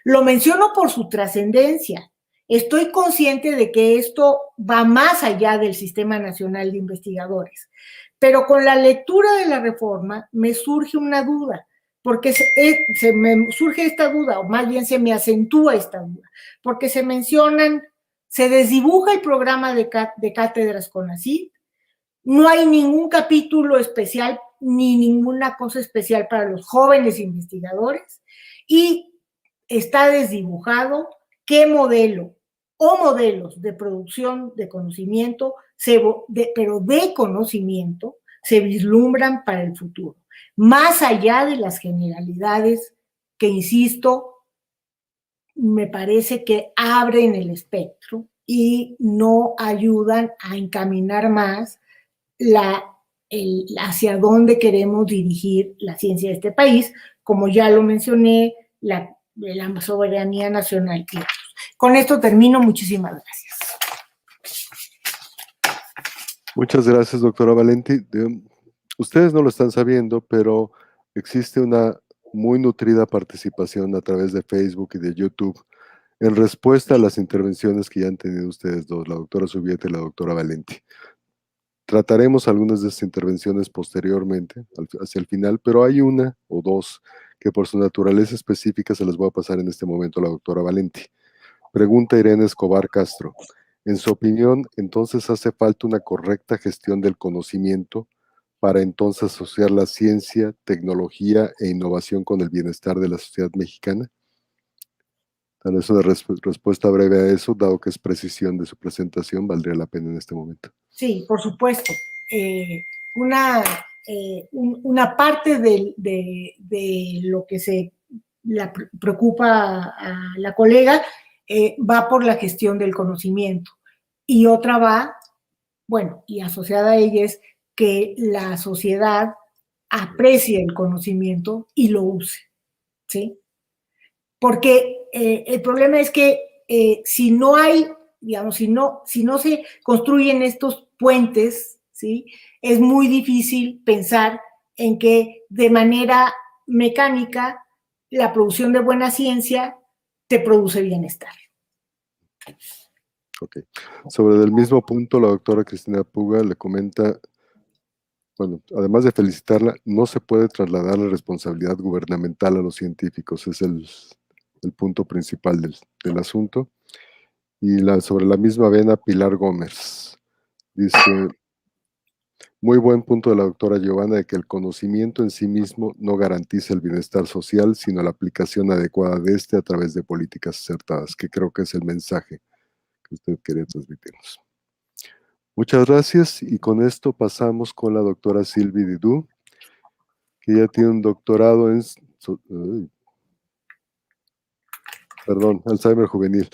Lo menciono por su trascendencia. Estoy consciente de que esto va más allá del Sistema Nacional de Investigadores, pero con la lectura de la reforma me surge una duda, porque se me surge esta duda, o más bien se me acentúa esta duda, porque se mencionan, se desdibuja el programa de cátedras CONACYT, no hay ningún capítulo especial ni ninguna cosa especial para los jóvenes investigadores y está desdibujado qué modelo o modelos de producción de conocimiento, pero de conocimiento, se vislumbran para el futuro, más allá de las generalidades que, insisto, me parece que abren el espectro y no ayudan a encaminar más hacia dónde queremos dirigir la ciencia de este país, como ya lo mencioné, la soberanía nacional. Con esto termino, muchísimas gracias. Muchas gracias, doctora Valenti. Ustedes no lo están sabiendo, pero existe una muy nutrida participación a través de Facebook y de YouTube en respuesta a las intervenciones que ya han tenido ustedes dos, la doctora Zubieta y la doctora Valenti. Trataremos algunas de estas intervenciones posteriormente, hacia el final, pero hay una o dos que por su naturaleza específica se las voy a pasar en este momento a la doctora Valenti. Pregunta Irene Escobar Castro. En su opinión, entonces hace falta una correcta gestión del conocimiento para entonces asociar la ciencia, tecnología e innovación con el bienestar de la sociedad mexicana. Tal vez una respuesta breve a eso, dado que es precisión de su presentación, valdría la pena en este momento. Sí, por supuesto. Una parte de lo que se preocupa a la colega va por la gestión del conocimiento y otra va, bueno, y asociada a ella es que la sociedad aprecie el conocimiento y lo use, ¿sí? Porque el problema es que si no hay, digamos, si no se construyen estos puentes, ¿sí? Es muy difícil pensar en que de manera mecánica la producción de buena ciencia te produce bienestar. Ok. Sobre el mismo punto, la doctora Cristina Puga le comenta, bueno, además de felicitarla, no se puede trasladar la responsabilidad gubernamental a los científicos, es el punto principal del asunto. Y sobre la misma vena, Pilar Gómez dice, muy buen punto de la doctora Giovanna de que el conocimiento en sí mismo no garantiza el bienestar social, sino la aplicación adecuada de este a través de políticas acertadas, que creo que es el mensaje que usted quería transmitirnos. Muchas gracias, y con esto pasamos con la doctora Sylvie Didou, que ya tiene un doctorado en Alzheimer juvenil.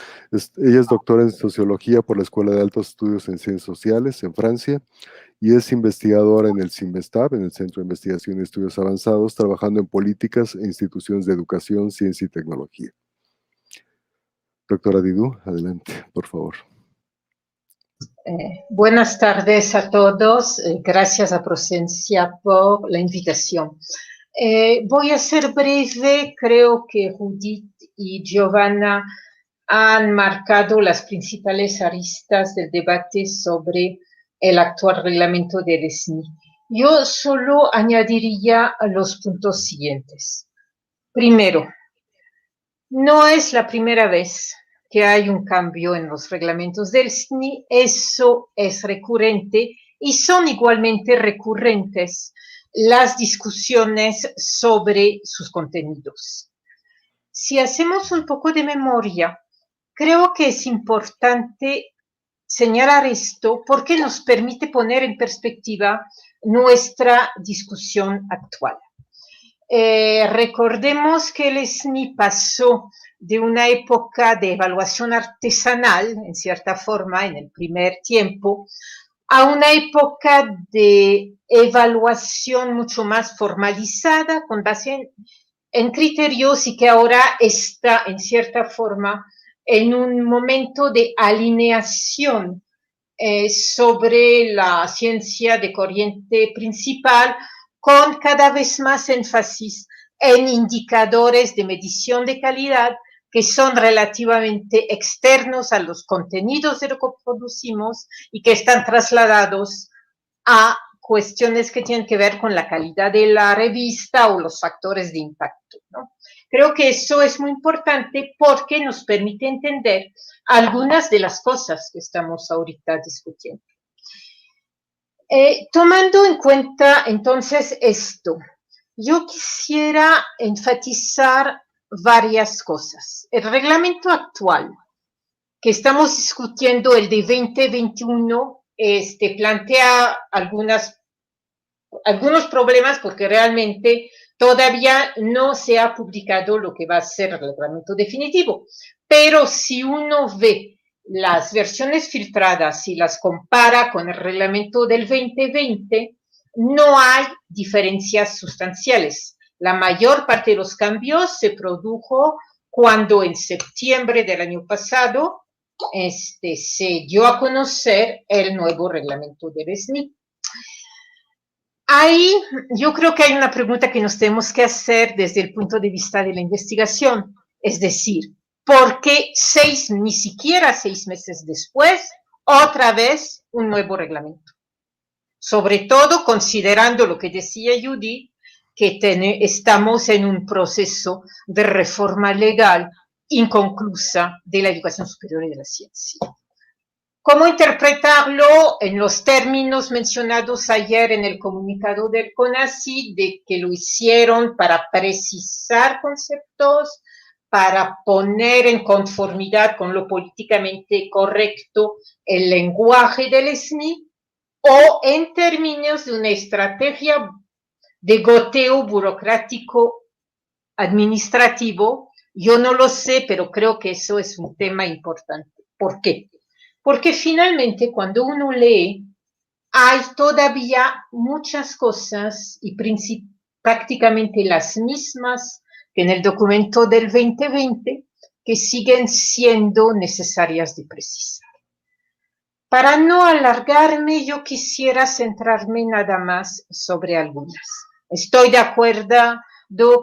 Ella es doctora en Sociología por la Escuela de Altos Estudios en Ciencias Sociales en Francia y es investigadora en el CIMESTAB, en el Centro de Investigación y Estudios Avanzados, trabajando en políticas e instituciones de educación, ciencia y tecnología. Doctora Didou, adelante, por favor. Buenas tardes a todos. Gracias a Procencia por la invitación. Voy a ser breve. Creo que Judith y Giovanna han marcado las principales aristas del debate sobre el actual reglamento del SNI. Yo solo añadiría los puntos siguientes. Primero, no es la primera vez que hay un cambio en los reglamentos del SNI, eso es recurrente y son igualmente recurrentes las discusiones sobre sus contenidos. Si hacemos un poco de memoria, creo que es importante señalar esto porque nos permite poner en perspectiva nuestra discusión actual. Recordemos que el SNI pasó de una época de evaluación artesanal, en cierta forma, en el primer tiempo, a una época de evaluación mucho más formalizada, con base en criterios, y que ahora está, en cierta forma, en un momento de alineación sobre la ciencia de corriente principal, con cada vez más énfasis en indicadores de medición de calidad que son relativamente externos a los contenidos de lo que producimos y que están trasladados a cuestiones que tienen que ver con la calidad de la revista o los factores de impacto, ¿no? Creo que eso es muy importante porque nos permite entender algunas de las cosas que estamos ahorita discutiendo. Tomando en cuenta entonces esto, yo quisiera enfatizar varias cosas. El reglamento actual que estamos discutiendo, el de 2021, plantea algunos problemas porque realmente todavía no se ha publicado lo que va a ser el reglamento definitivo. Pero si uno ve las versiones filtradas y las compara con el reglamento del 2020, no hay diferencias sustanciales. La mayor parte de los cambios se produjo cuando en septiembre del año pasado se dio a conocer el nuevo reglamento del SNI. Ahí yo creo que hay una pregunta que nos tenemos que hacer desde el punto de vista de la investigación, es decir, ¿por qué ni siquiera 6 meses después, otra vez un nuevo reglamento? Sobre todo considerando lo que decía Judy, que estamos en un proceso de reforma legal inconclusa de la educación superior y de la ciencia. ¿Cómo interpretarlo en los términos mencionados ayer en el comunicado del CONACYT, de que lo hicieron para precisar conceptos, para poner en conformidad con lo políticamente correcto el lenguaje del SNI, o en términos de una estrategia de goteo burocrático administrativo? Yo no lo sé, pero creo que eso es un tema importante. ¿Por qué? Porque finalmente cuando uno lee, hay todavía muchas cosas y prácticamente las mismas que en el documento del 2020 que siguen siendo necesarias de precisar. Para no alargarme, yo quisiera centrarme nada más sobre algunas. Estoy de acuerdo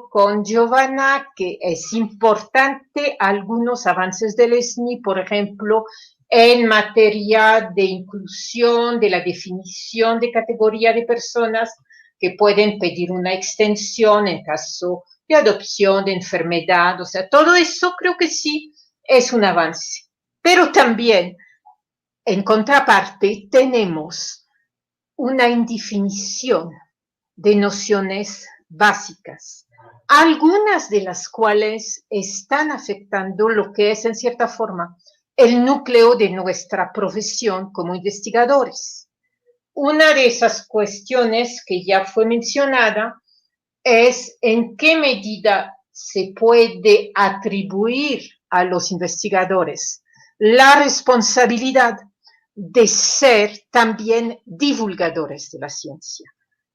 con Giovanna que es importante algunos avances del SNI, por ejemplo, en materia de inclusión, de la definición de categoría de personas que pueden pedir una extensión en caso de adopción, de enfermedad, o sea, todo eso creo que sí es un avance. Pero también, en contraparte, tenemos una indefinición de nociones básicas, algunas de las cuales están afectando lo que es, en cierta forma, el núcleo de nuestra profesión como investigadores. Una de esas cuestiones que ya fue mencionada es en qué medida se puede atribuir a los investigadores la responsabilidad de ser también divulgadores de la ciencia.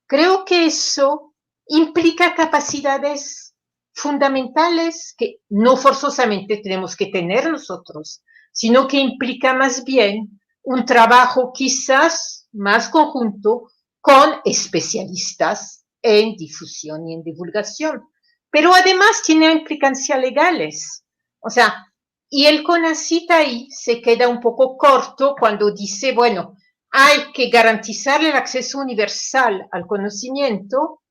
Creo que eso implica capacidades fundamentales que no forzosamente tenemos que tener nosotros, sino que implica más bien un trabajo quizás más conjunto con especialistas en difusión y en divulgación. Pero además tiene implicancias legales. O sea, y el CONACYT ahí se queda un poco corto cuando dice, bueno, hay que garantizar el acceso universal al conocimiento,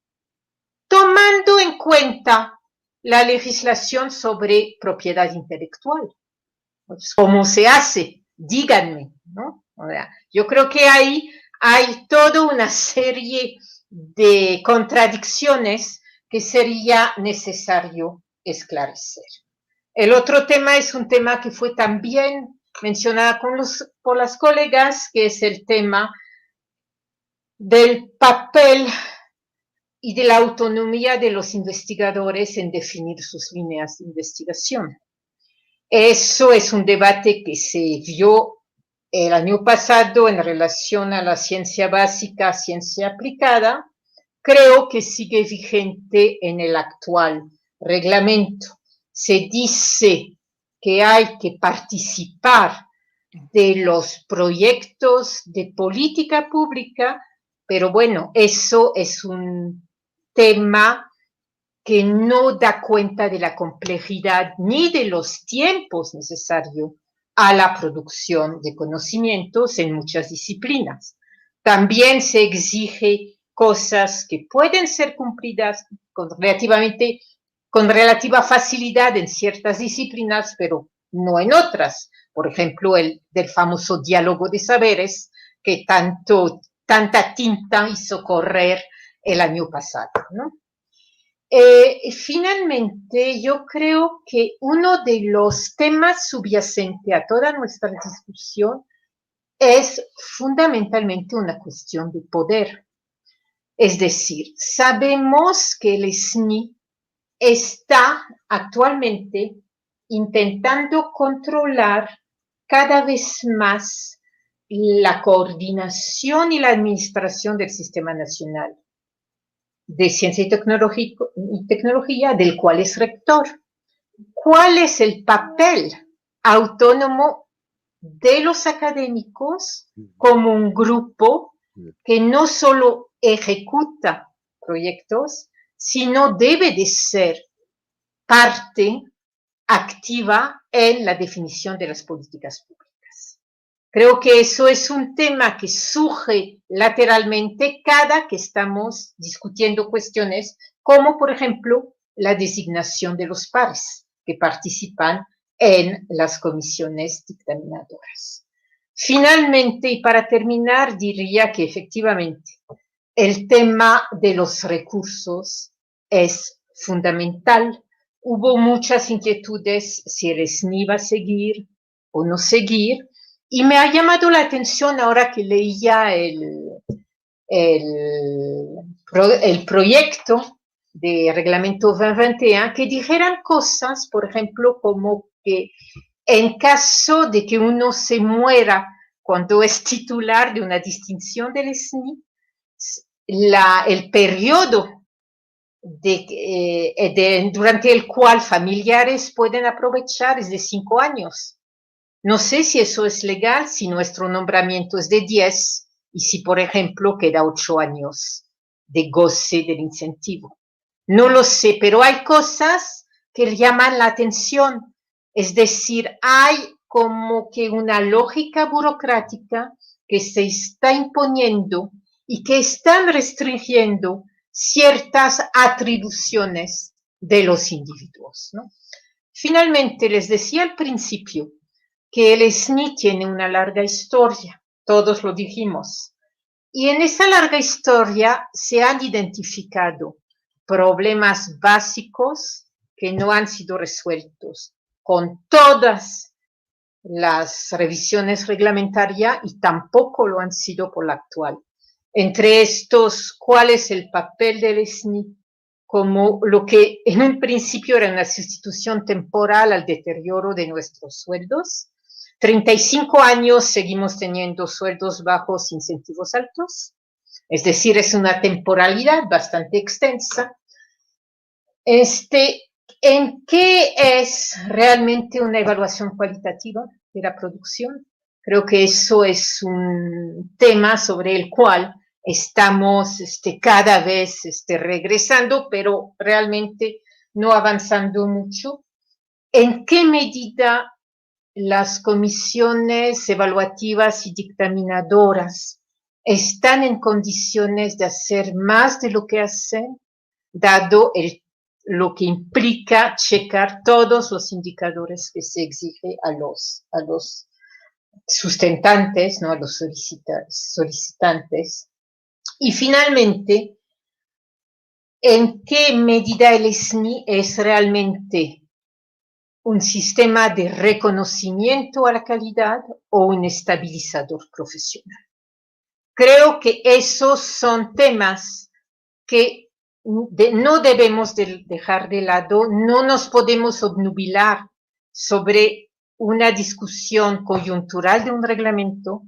tomando en cuenta la legislación sobre propiedad intelectual. ¿Cómo se hace? Díganme, ¿no? O sea, yo creo que ahí hay toda una serie de contradicciones que sería necesario esclarecer. El otro tema es un tema que fue también mencionada por las colegas, que es el tema del papel y de la autonomía de los investigadores en definir sus líneas de investigación. Eso es un debate que se vio el año pasado en relación a la ciencia básica, ciencia aplicada. Creo que sigue vigente en el actual reglamento. Se dice que hay que participar de los proyectos de política pública, pero bueno, eso es un tema que no da cuenta de la complejidad ni de los tiempos necesarios a la producción de conocimientos en muchas disciplinas. También se exige cosas que pueden ser cumplidas con relativa facilidad en ciertas disciplinas, pero no en otras. Por ejemplo, el del famoso diálogo de saberes que tanta tinta hizo correr el año pasado, ¿no? Finalmente, yo creo que uno de los temas subyacentes a toda nuestra discusión es fundamentalmente una cuestión de poder. Es decir, sabemos que el SNI está actualmente intentando controlar cada vez más la coordinación y la administración del Sistema Nacional de Ciencia y Tecnología, del cual es rector. ¿Cuál es el papel autónomo de los académicos como un grupo que no solo ejecuta proyectos, sino debe de ser parte activa en la definición de las políticas públicas? Creo que eso es un tema que surge lateralmente cada que estamos discutiendo cuestiones como, por ejemplo, la designación de los pares que participan en las comisiones dictaminadoras. Finalmente, y para terminar, diría que efectivamente el tema de los recursos es fundamental. Hubo muchas inquietudes si el SNI va a seguir o no seguir, y me ha llamado la atención ahora que leía el proyecto de reglamento 2021 que dijeran cosas, por ejemplo, como que en caso de que uno se muera cuando es titular de una distinción del SNI, el periodo durante el cual familiares pueden aprovechar es de 5 años. No sé si eso es legal, si nuestro nombramiento es de 10 y si, por ejemplo, queda 8 años de goce del incentivo. No lo sé, pero hay cosas que llaman la atención. Es decir, hay como que una lógica burocrática que se está imponiendo y que están restringiendo ciertas atribuciones de los individuos, ¿no? Finalmente, les decía al principio que el SNI tiene una larga historia, todos lo dijimos, y en esa larga historia se han identificado problemas básicos que no han sido resueltos con todas las revisiones reglamentarias y tampoco lo han sido por la actual. Entre estos, ¿cuál es el papel del SNI? Como lo que en un principio era una sustitución temporal al deterioro de nuestros sueldos. 35 años seguimos teniendo sueldos bajos, incentivos altos, es decir, es una temporalidad bastante extensa. ¿En qué es realmente una evaluación cualitativa de la producción? Creo que eso es un tema sobre el cual estamos cada vez regresando, pero realmente no avanzando mucho. ¿En qué medida las comisiones evaluativas y dictaminadoras están en condiciones de hacer más de lo que hacen, dado lo que implica checar todos los indicadores que se exige a los sustentantes, ¿no? A los solicitantes? Y finalmente, ¿en qué medida el SNI es realmente un sistema de reconocimiento a la calidad o un estabilizador profesional. Creo que esos son temas que no debemos dejar de lado, no nos podemos obnubilar sobre una discusión coyuntural de un reglamento,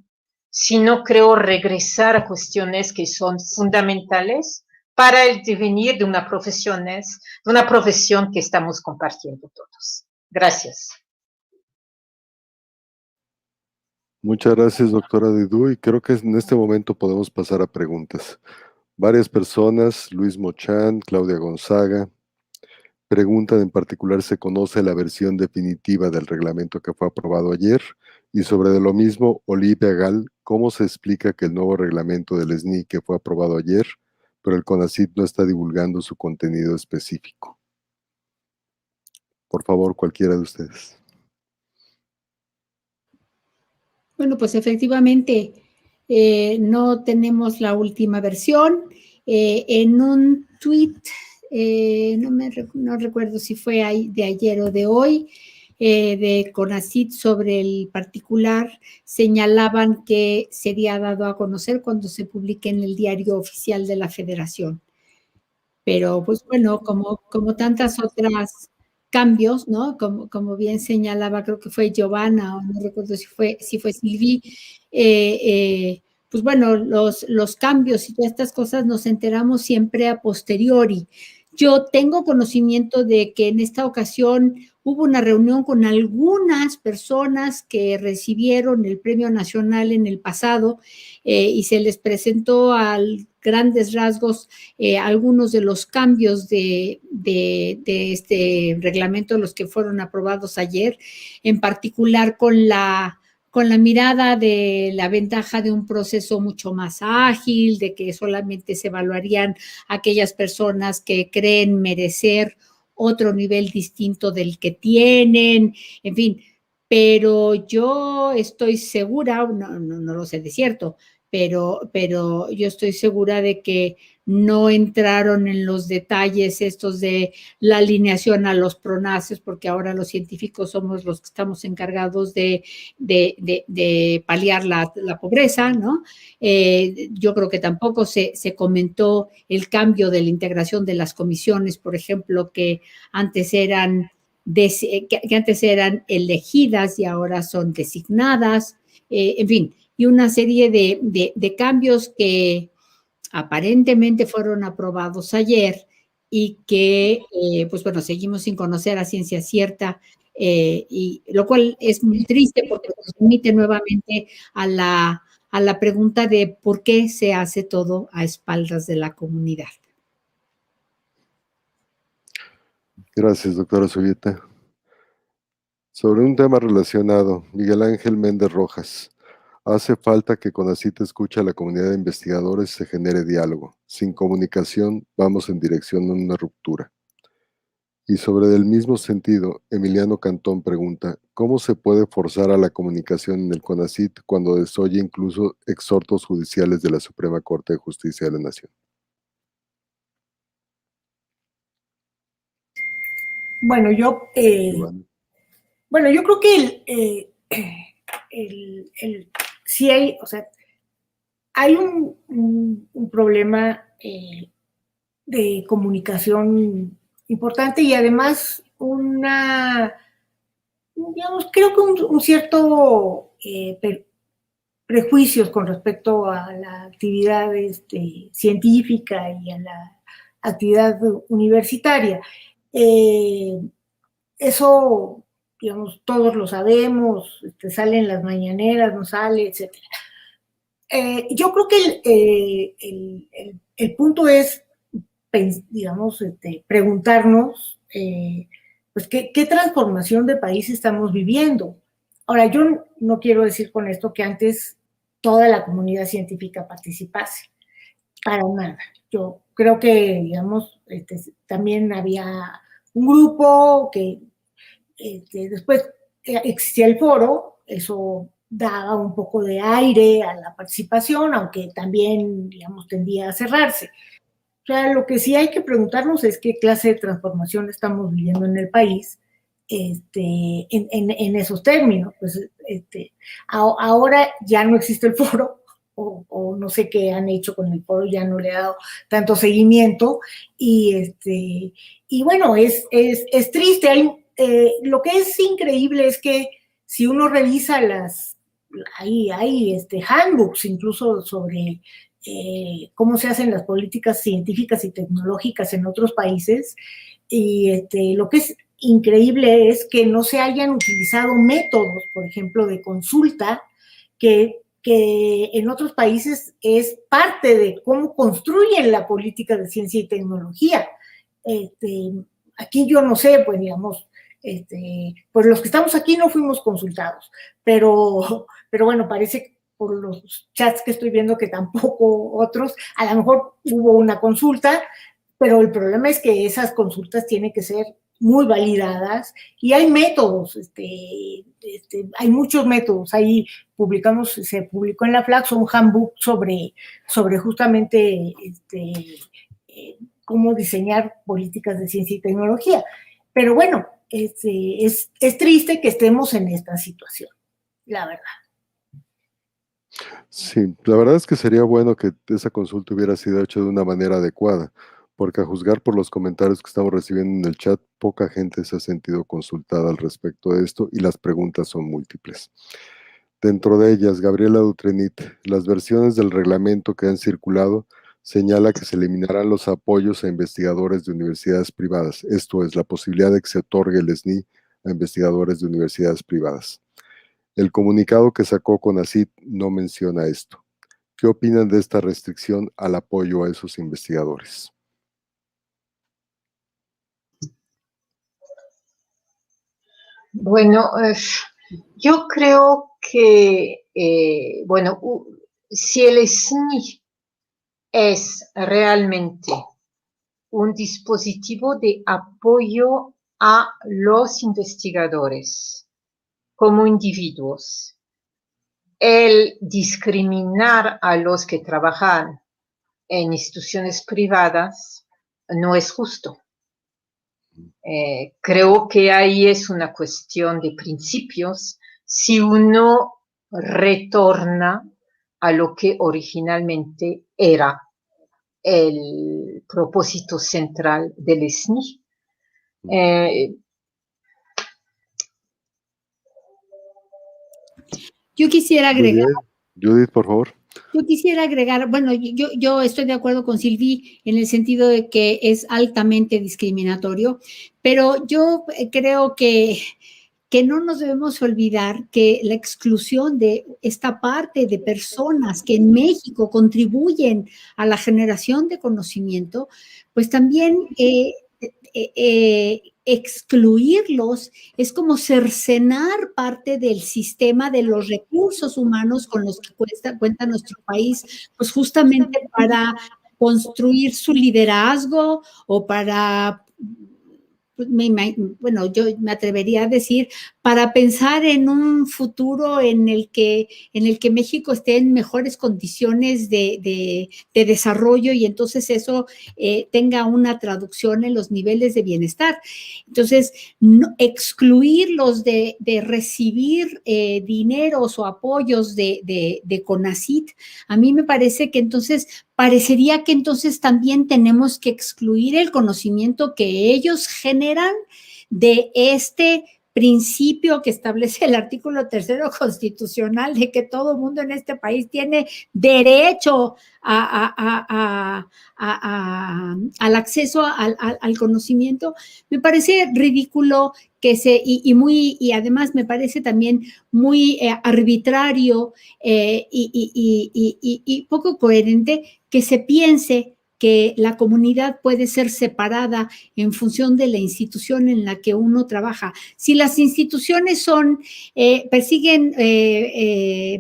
sino creo regresar a cuestiones que son fundamentales para el devenir de una profesión que estamos compartiendo todos. Gracias. Muchas gracias, doctora Didú, y creo que en este momento podemos pasar a preguntas. Varias personas, Luis Mochán, Claudia Gonzaga, preguntan en particular, ¿se conoce la versión definitiva del reglamento que fue aprobado ayer? Y sobre lo mismo, Olivia Gal, ¿cómo se explica que el nuevo reglamento del SNI que fue aprobado ayer, pero el CONACYT no está divulgando su contenido específico? Por favor, cualquiera de ustedes. Bueno, pues efectivamente no tenemos la última versión. En un tweet, no recuerdo si fue de ayer o de hoy, de CONACYT sobre el particular, señalaban que sería dado a conocer cuando se publique en el diario oficial de la Federación. Pero, pues bueno, como tantas otras cambios, ¿no? Como bien señalaba, creo que fue Giovanna, o no recuerdo si fue Silvi, pues bueno, los cambios y todas estas cosas nos enteramos siempre a posteriori. Yo tengo conocimiento de que en esta ocasión hubo una reunión con algunas personas que recibieron el Premio Nacional en el pasado y se les presentó a grandes rasgos algunos de los cambios de este reglamento, los que fueron aprobados ayer, en particular con la mirada de la ventaja de un proceso mucho más ágil, de que solamente se evaluarían aquellas personas que creen merecer otro nivel distinto del que tienen, en fin, pero yo estoy segura, no lo sé de cierto, pero yo estoy segura de que no entraron en los detalles estos de la alineación a los pronaces, porque ahora los científicos somos los que estamos encargados de paliar la pobreza, ¿no? Yo creo que tampoco se comentó el cambio de la integración de las comisiones, por ejemplo, que antes eran elegidas y ahora son designadas, en fin, y una serie de cambios que aparentemente fueron aprobados ayer y que, pues bueno, seguimos sin conocer a ciencia cierta, y lo cual es muy triste porque nos remite nuevamente a la pregunta de por qué se hace todo a espaldas de la comunidad. Gracias, doctora Zubieta. Sobre un tema relacionado, Miguel Ángel Méndez Rojas. Hace falta que CONACYT escuche a la comunidad de investigadores y se genere diálogo. Sin comunicación, vamos en dirección a una ruptura. Y sobre el mismo sentido, Emiliano Cantón pregunta, ¿cómo se puede forzar a la comunicación en el CONACYT cuando desoye incluso exhortos judiciales de la Suprema Corte de Justicia de la Nación? Bueno, yo creo que sí hay, o sea, hay un problema de comunicación importante y además creo que un cierto prejuicios con respecto a la actividad científica y a la actividad universitaria. Eso, digamos, todos lo sabemos, sale en las mañaneras, no sale, etc. Yo creo que el punto es, digamos, preguntarnos, pues, ¿qué transformación de país estamos viviendo? Ahora, yo no quiero decir con esto que antes toda la comunidad científica participase, para nada. Yo creo que, digamos, también había un grupo que después existía el foro, eso daba un poco de aire a la participación, aunque también, digamos, tendía a cerrarse. O sea, lo que sí hay que preguntarnos es qué clase de transformación estamos viviendo en el país en esos términos. Pues, ahora ya no existe el foro, o no sé qué han hecho con el foro, ya no le he dado tanto seguimiento, y bueno, es triste. Lo que es increíble es que si uno revisa hay handbooks incluso sobre cómo se hacen las políticas científicas y tecnológicas en otros países, y lo que es increíble es que no se hayan utilizado métodos, por ejemplo, de consulta, que en otros países es parte de cómo construyen la política de ciencia y tecnología. Aquí yo no sé, pues digamos, pues los que estamos aquí no fuimos consultados, pero bueno, parece por los chats que estoy viendo que tampoco otros, a lo mejor hubo una consulta, pero el problema es que esas consultas tienen que ser muy validadas, y hay métodos, hay muchos métodos. Ahí se publicó en la Flaxo un handbook sobre justamente cómo diseñar políticas de ciencia y tecnología. Pero bueno, es triste que estemos en esta situación, la verdad. Sí, la verdad es que sería bueno que esa consulta hubiera sido hecha de una manera adecuada, porque a juzgar por los comentarios que estamos recibiendo en el chat, poca gente se ha sentido consultada al respecto de esto y las preguntas son múltiples. Dentro de ellas, Gabriela Dutrenit, las versiones del reglamento que han circulado señala que se eliminarán los apoyos a investigadores de universidades privadas, esto es, la posibilidad de que se otorgue el SNI a investigadores de universidades privadas. El comunicado que sacó CONACYT no menciona esto. ¿Qué opinan de esta restricción al apoyo a esos investigadores? Bueno, yo creo que, bueno, si el SNI es realmente un dispositivo de apoyo a los investigadores como individuos, el discriminar a los que trabajan en instituciones privadas no es justo. Creo que ahí es una cuestión de principios si uno retorna a lo que originalmente era el propósito central del SNI. Yo quisiera agregar. Judith, por favor. Yo quisiera agregar, bueno, yo estoy de acuerdo con Sylvie en el sentido de que es altamente discriminatorio, pero yo creo que no nos debemos olvidar que la exclusión de esta parte de personas que en México contribuyen a la generación de conocimiento, pues también excluirlos es como cercenar parte del sistema de los recursos humanos con los que cuenta nuestro país, pues justamente para construir su liderazgo o para, bueno, yo me atrevería a decir, para pensar en un futuro en el que México esté en mejores condiciones de desarrollo, y entonces eso tenga una traducción en los niveles de bienestar. Entonces, excluirlos de recibir dineros o apoyos de CONACYT, a mí me parece que entonces parecería que entonces también tenemos que excluir el conocimiento que ellos generan de este principio que establece el artículo 3 constitucional de que todo mundo en este país tiene derecho al acceso al conocimiento. Me parece ridículo y además me parece también muy arbitrario y poco coherente que se piense que la comunidad puede ser separada en función de la institución en la que uno trabaja. Si las instituciones persiguen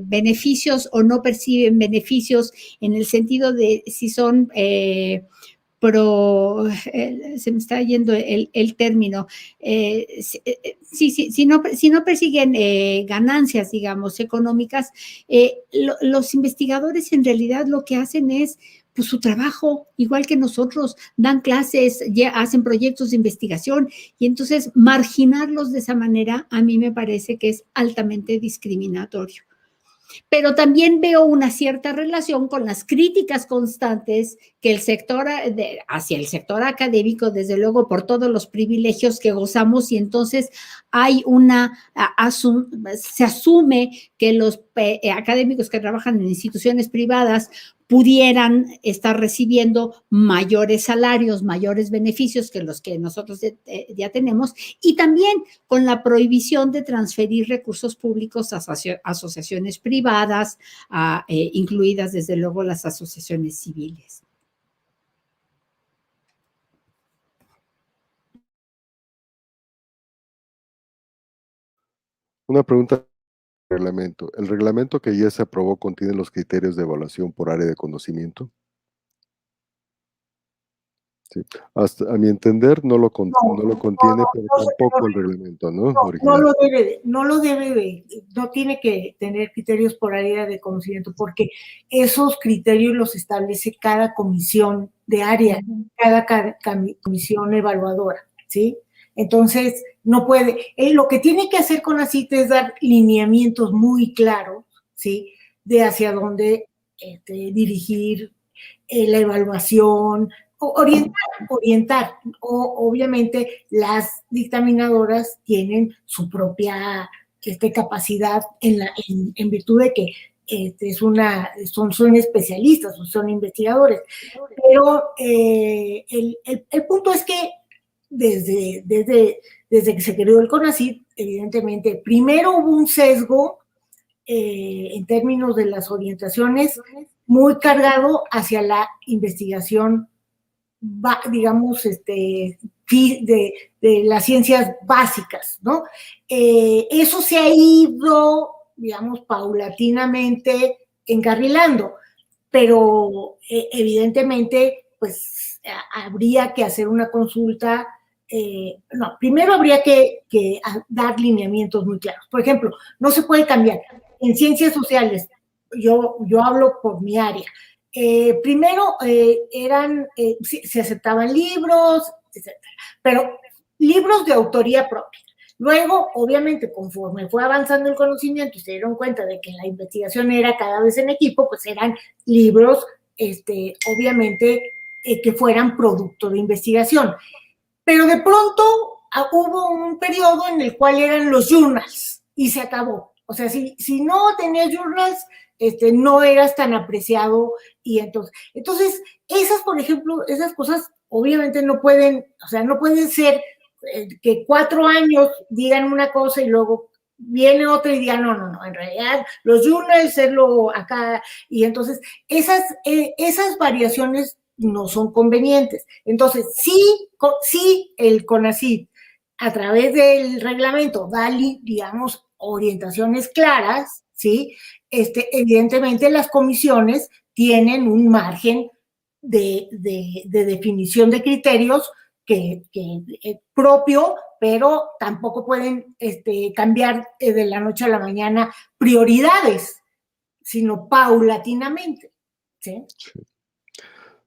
beneficios o no perciben beneficios, en el sentido de si son se me está yendo el término, si no persiguen ganancias, digamos, económicas, los investigadores en realidad lo que hacen es pues su trabajo, igual que nosotros, dan clases, ya hacen proyectos de investigación, y entonces marginarlos de esa manera a mí me parece que es altamente discriminatorio. Pero también veo una cierta relación con las críticas constantes que el sector, hacia el sector académico, desde luego por todos los privilegios que gozamos, y entonces hay se asume que los académicos que trabajan en instituciones privadas pudieran estar recibiendo mayores salarios, mayores beneficios que los que nosotros ya tenemos, y también con la prohibición de transferir recursos públicos a asociaciones privadas, incluidas desde luego las asociaciones civiles. Una pregunta. Reglamento. ¿El reglamento que ya se aprobó contiene los criterios de evaluación por área de conocimiento? Sí. Hasta, a mi entender, no lo contiene, pero tampoco el reglamento, ¿no? No no tiene que tener criterios por área de conocimiento, porque esos criterios los establece cada comisión de área, cada comisión evaluadora, ¿sí? Entonces, no puede, lo que tiene que hacer CONACYT es dar lineamientos muy claros, ¿sí? De hacia dónde dirigir la evaluación, orientar. Obviamente, las dictaminadoras tienen su propia capacidad en virtud de que son especialistas, son investigadores. Pero el punto es que desde que se creó el CONACYT, evidentemente, primero hubo un sesgo en términos de las orientaciones muy cargado hacia la investigación, digamos, de las ciencias básicas, ¿no? Eso se ha ido, digamos, paulatinamente encarrilando, pero evidentemente, pues, habría que hacer una consulta. No, primero habría que dar lineamientos muy claros. Por ejemplo, no se puede cambiar. En ciencias sociales, yo hablo por mi área. Primero se aceptaban libros, etc., pero libros de autoría propia. Luego, obviamente, conforme fue avanzando el conocimiento y se dieron cuenta de que la investigación era cada vez en equipo, pues eran libros, obviamente, que fueran producto de investigación. Pero de pronto hubo un periodo en el cual eran los journals y se acabó. O sea, si no tenías journals, no eras tan apreciado, y entonces esas, por ejemplo, esas cosas obviamente no pueden ser que 4 años digan una cosa y luego viene otra y digan, no, en realidad los journals es lo acá, y entonces esas variaciones no son convenientes. Entonces, sí el CONACYT, a través del reglamento, da, digamos, orientaciones claras, ¿sí? Evidentemente las comisiones tienen un margen de definición de criterios que propio, pero tampoco pueden cambiar de la noche a la mañana prioridades, sino paulatinamente, ¿sí?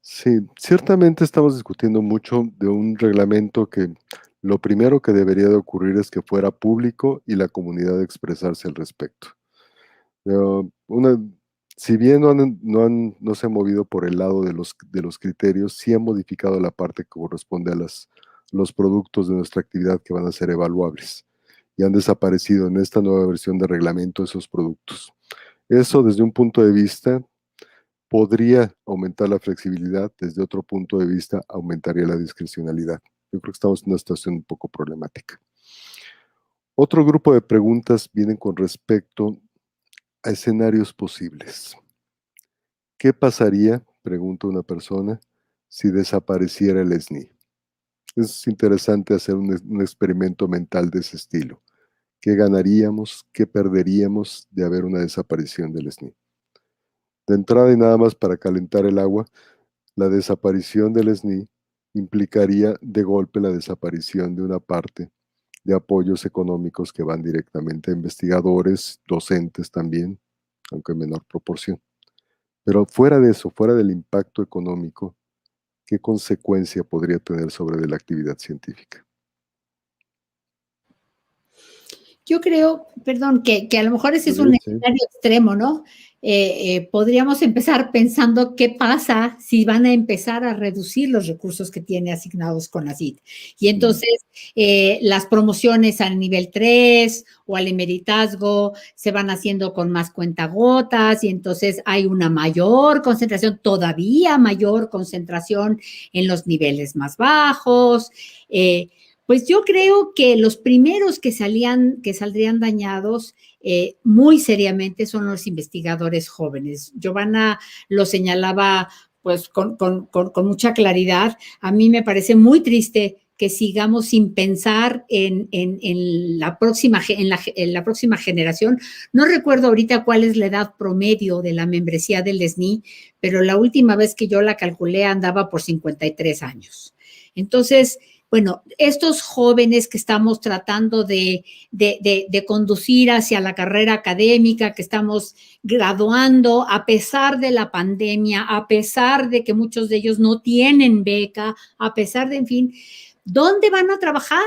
Sí, ciertamente estamos discutiendo mucho de un reglamento que lo primero que debería de ocurrir es que fuera público y la comunidad expresarse al respecto. Si bien no se han movido por el lado de los criterios, sí han modificado la parte que corresponde a los productos de nuestra actividad que van a ser evaluables, y han desaparecido en esta nueva versión de reglamento esos productos. Eso, desde un punto de vista, podría aumentar la flexibilidad, desde otro punto de vista aumentaría la discrecionalidad. Yo creo que estamos en una situación un poco problemática. Otro grupo de preguntas vienen con respecto a escenarios posibles. ¿Qué pasaría, pregunta una persona, si desapareciera el SNI? Es interesante hacer un experimento mental de ese estilo. ¿Qué ganaríamos, qué perderíamos de haber una desaparición del SNI? De entrada, y nada más para calentar el agua, la desaparición del SNI implicaría de golpe la desaparición de una parte de apoyos económicos que van directamente a investigadores, docentes también, aunque en menor proporción. Pero fuera de eso, fuera del impacto económico, ¿qué consecuencia podría tener sobre la actividad científica? Yo creo, perdón, que a lo mejor ese es un escenario extremo, ¿no? Podríamos empezar pensando qué pasa si van a empezar a reducir los recursos que tiene asignados CONACYT. Y entonces las promociones al nivel 3 o al emeritazgo se van haciendo con más cuentagotas y entonces hay una mayor concentración, todavía mayor concentración en los niveles más bajos. Pues yo creo que los primeros que saldrían dañados muy seriamente son los investigadores jóvenes. Giovanna lo señalaba pues con mucha claridad. A mí me parece muy triste que sigamos sin pensar en la próxima generación. No recuerdo ahorita cuál es la edad promedio de la membresía del SNI, pero la última vez que yo la calculé andaba por 53 años. Entonces, bueno, estos jóvenes que estamos tratando de conducir hacia la carrera académica, que estamos graduando a pesar de la pandemia, a pesar de que muchos de ellos no tienen beca, a pesar de, en fin, ¿dónde van a trabajar?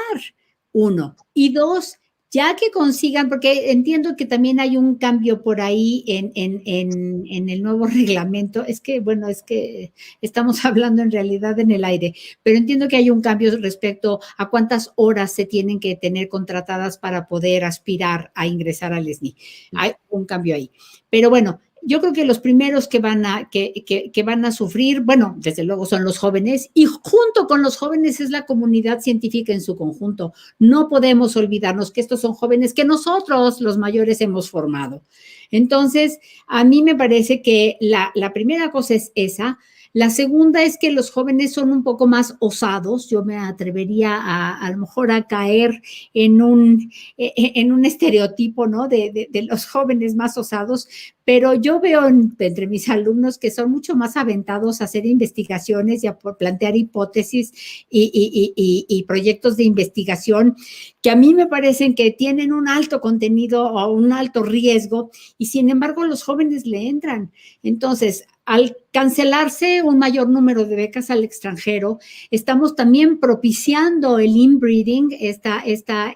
Uno. Y dos, ya que consigan, porque entiendo que también hay un cambio por ahí en el nuevo reglamento, es que estamos hablando en realidad en el aire, pero entiendo que hay un cambio respecto a cuántas horas se tienen que tener contratadas para poder aspirar a ingresar al SNI. Hay un cambio ahí. Pero bueno, yo creo que los primeros que van a sufrir, bueno, desde luego son los jóvenes, y junto con los jóvenes es la comunidad científica en su conjunto. No podemos olvidarnos que estos son jóvenes que nosotros, los mayores, hemos formado. Entonces, a mí me parece que la primera cosa es esa. La segunda es que los jóvenes son un poco más osados. Yo me atrevería a lo mejor a caer en un estereotipo, ¿no? De los jóvenes más osados, pero yo veo entre mis alumnos que son mucho más aventados a hacer investigaciones y a plantear hipótesis y proyectos de investigación que a mí me parecen que tienen un alto contenido o un alto riesgo y sin embargo los jóvenes le entran. Entonces, al cancelarse un mayor número de becas al extranjero, estamos también propiciando el inbreeding, esta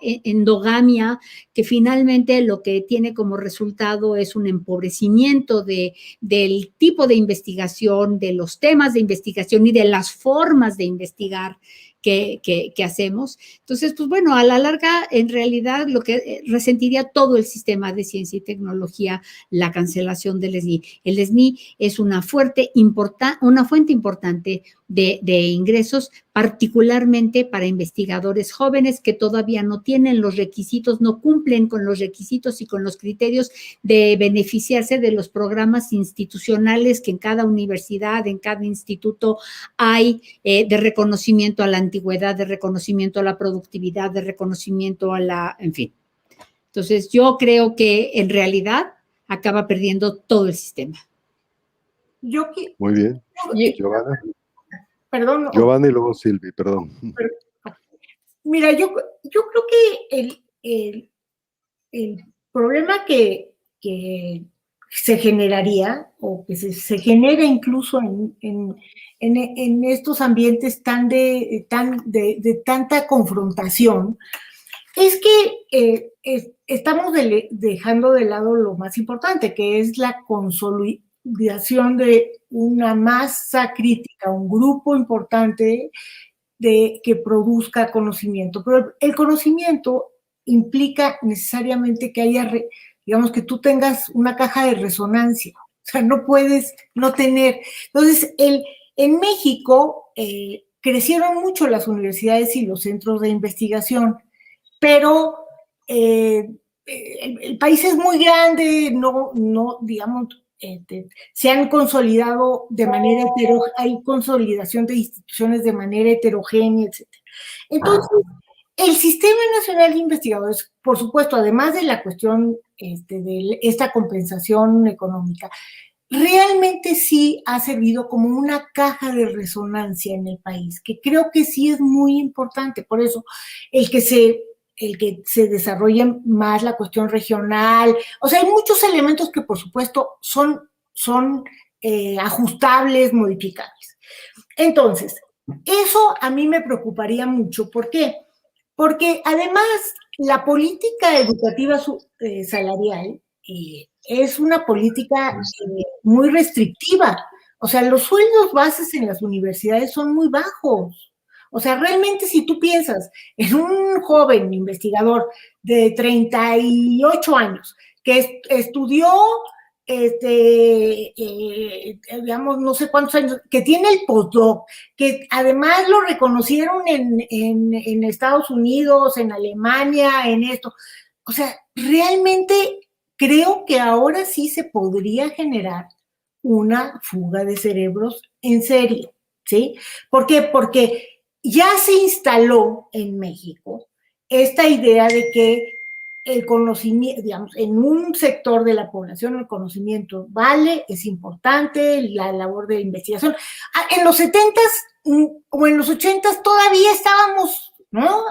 endogamia, que finalmente lo que tiene como resultado es un empobrecimiento del tipo de investigación, de los temas de investigación y de las formas de investigar que hacemos. Entonces, pues bueno, a la larga, en realidad, lo que resentiría todo el sistema de ciencia y tecnología, la cancelación del SNI. El SNI es una fuente importante de ingresos, particularmente para investigadores jóvenes que todavía no tienen los requisitos, no cumplen con los requisitos y con los criterios de beneficiarse de los programas institucionales que en cada universidad, en cada instituto hay de reconocimiento a la antigüedad, de reconocimiento a la productividad, de reconocimiento a la, en fin. Entonces, yo creo que en realidad acaba perdiendo todo el sistema. Muy bien. Giovanna. Perdón. Giovanna y luego Silvi, perdón. Mira, yo creo que el problema que se generaría o que se genera incluso en estos ambientes de tanta confrontación es que estamos dejando de lado lo más importante, que es la consolidación de una masa crítica, un grupo importante que produzca conocimiento. Pero el conocimiento implica necesariamente que haya, digamos, que tú tengas una caja de resonancia. O sea, no puedes no tener. Entonces, en México crecieron mucho las universidades y los centros de investigación, pero el país es muy grande, no digamos, se han consolidado de manera heterogénea, hay consolidación de instituciones de manera heterogénea, etc. Entonces, el Sistema Nacional de Investigadores, por supuesto, además de la cuestión de esta compensación económica, realmente sí ha servido como una caja de resonancia en el país, que creo que sí es muy importante. Por eso, el que se desarrolle más la cuestión regional, o sea, hay muchos elementos que por supuesto son ajustables, modificables. Entonces, eso a mí me preocuparía mucho. ¿Por qué? Porque además la política educativa salarial es una política muy restrictiva. O sea, los sueldos bases en las universidades son muy bajos. O sea, realmente si tú piensas en un joven investigador de 38 años que estudió, digamos, no sé cuántos años, que tiene el postdoc, que además lo reconocieron en Estados Unidos, en Alemania, en esto. O sea, realmente creo que ahora sí se podría generar una fuga de cerebros en serio, ¿sí? ¿Por qué? Porque ya se instaló en México esta idea de que el conocimiento, digamos, en un sector de la población el conocimiento vale, es importante, la labor de investigación. En los 70s o en los 80s todavía estábamos, ¿no?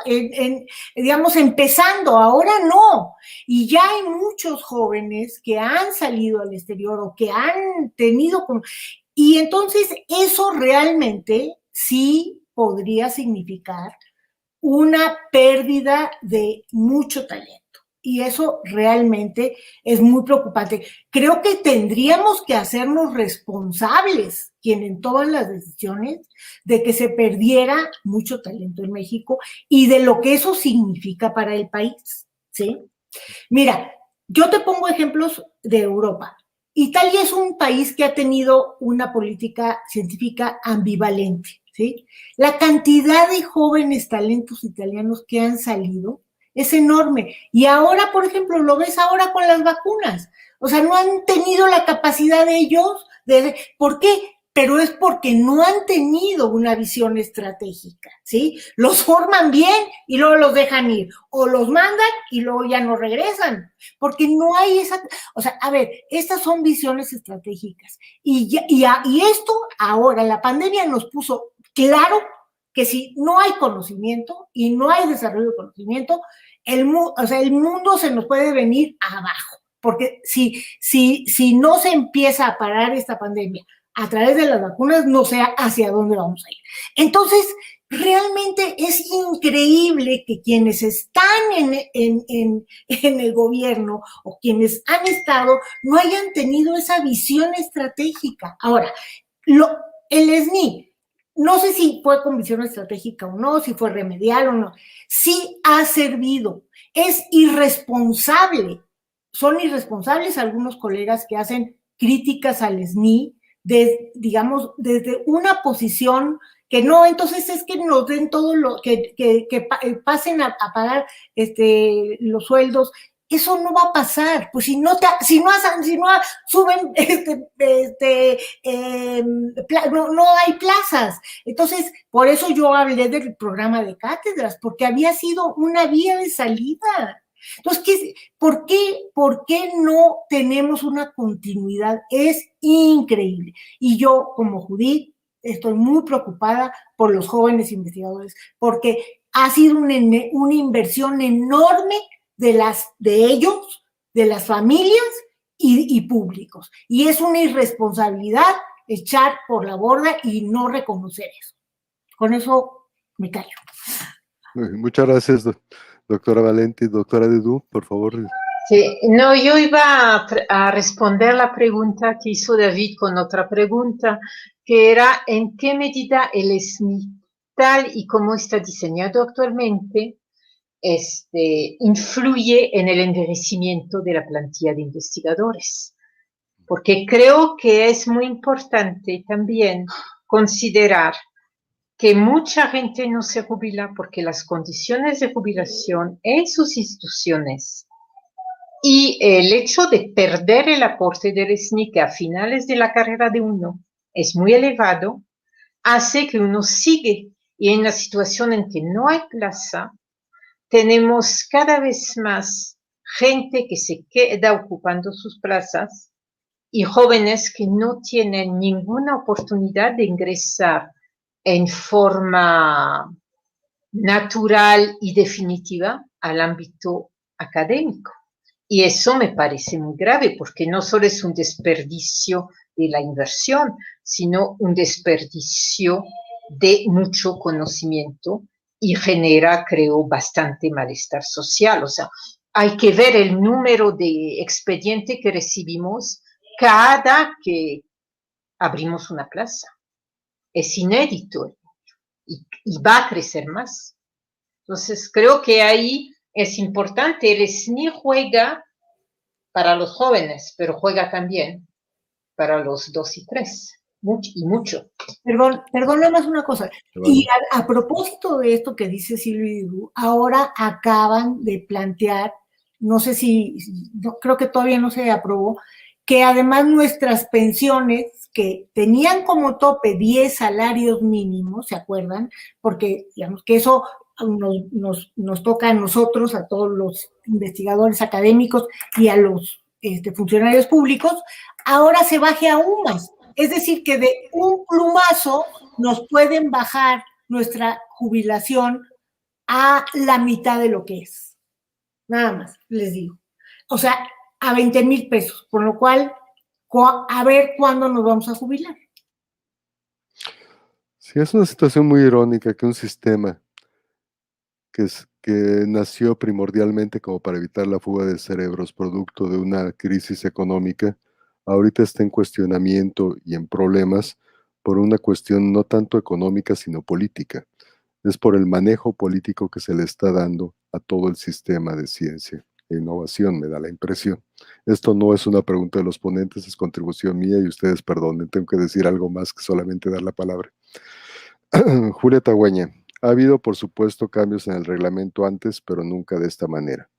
Digamos, empezando, ahora no. Y ya hay muchos jóvenes que han salido al exterior o que han tenido... Y entonces eso realmente sí podría significar una pérdida de mucho talento. Y eso realmente es muy preocupante. Creo que tendríamos que hacernos responsables, quienes toman las decisiones, de que se perdiera mucho talento en México y de lo que eso significa para el país, ¿sí? Mira, yo te pongo ejemplos de Europa. Italia es un país que ha tenido una política científica ambivalente, ¿sí? La cantidad de jóvenes talentos italianos que han salido es enorme. Y ahora, por ejemplo, lo ves ahora con las vacunas. O sea, no han tenido la capacidad de ellos ¿por qué? Pero es porque no han tenido una visión estratégica, ¿sí? Los forman bien y luego los dejan ir, o los mandan y luego ya no regresan, porque no hay esa... O sea, a ver, estas son visiones estratégicas. Y esto ahora, la pandemia nos puso claro que si no hay conocimiento y no hay desarrollo de conocimiento, el mundo se nos puede venir abajo, porque si no se empieza a parar esta pandemia a través de las vacunas, no sé hacia dónde vamos a ir. Entonces, realmente es increíble que quienes están en el gobierno o quienes han estado no hayan tenido esa visión estratégica. Ahora, el SNI, no sé si fue con visión estratégica o no, si fue remedial o no, sí ha servido. Es irresponsable. Son irresponsables algunos colegas que hacen críticas al SNI, digamos, desde una posición que no, entonces es que nos den todo lo, que pasen a pagar los sueldos. Eso no va a pasar, pues si no suben, no hay plazas. Entonces, por eso yo hablé del programa de cátedras, porque había sido una vía de salida. Entonces, ¿por qué no tenemos una continuidad? Es increíble. Y yo, como Judith, estoy muy preocupada por los jóvenes investigadores, porque ha sido una inversión enorme de ellos, de las familias y públicos. Y es una irresponsabilidad echar por la borda y no reconocer eso. Con eso me callo. Muchas gracias, doctora Valenti. Doctora Dedú, por favor. Sí, no, yo iba a responder la pregunta que hizo David con otra pregunta, que era ¿en qué medida el SNI, tal y como está diseñado actualmente, influye en el envejecimiento de la plantilla de investigadores? Porque creo que es muy importante también considerar que mucha gente no se jubila porque las condiciones de jubilación en sus instituciones y el hecho de perder el aporte del SNI a finales de la carrera de uno es muy elevado, hace que uno sigue y en la situación en que no hay plaza, tenemos cada vez más gente que se queda ocupando sus plazas y jóvenes que no tienen ninguna oportunidad de ingresar en forma natural y definitiva al ámbito académico. Y eso me parece muy grave porque no solo es un desperdicio de la inversión, sino un desperdicio de mucho conocimiento y genera, creo, bastante malestar social. O sea, hay que ver el número de expedientes que recibimos cada que abrimos una plaza. Es inédito y va a crecer más. Entonces, creo que ahí es importante. El SNI juega para los jóvenes, pero juega también para los 2 y 3. Mucho. Perdón, nada más una cosa. Y a propósito de esto que dice Silvia, ahora acaban de plantear, no sé si, creo que todavía no se aprobó, que además nuestras pensiones, que tenían como tope 10 salarios mínimos, ¿se acuerdan? Porque, digamos, que eso nos toca a nosotros, a todos los investigadores académicos y a los funcionarios públicos, ahora se baje aún más. Es decir, que de un plumazo nos pueden bajar nuestra jubilación a la mitad de lo que es. Nada más, les digo. O sea, a 20,000 pesos, por lo cual, a ver cuándo nos vamos a jubilar. Sí, es una situación muy irónica que un sistema que nació primordialmente como para evitar la fuga de cerebros producto de una crisis económica, ahorita está en cuestionamiento y en problemas por una cuestión no tanto económica, sino política. Es por el manejo político que se le está dando a todo el sistema de ciencia e innovación, me da la impresión. Esto no es una pregunta de los ponentes, es contribución mía y ustedes perdonen, tengo que decir algo más que solamente dar la palabra. Julia Tagüeña, ha habido por supuesto cambios en el reglamento antes, pero nunca de esta manera.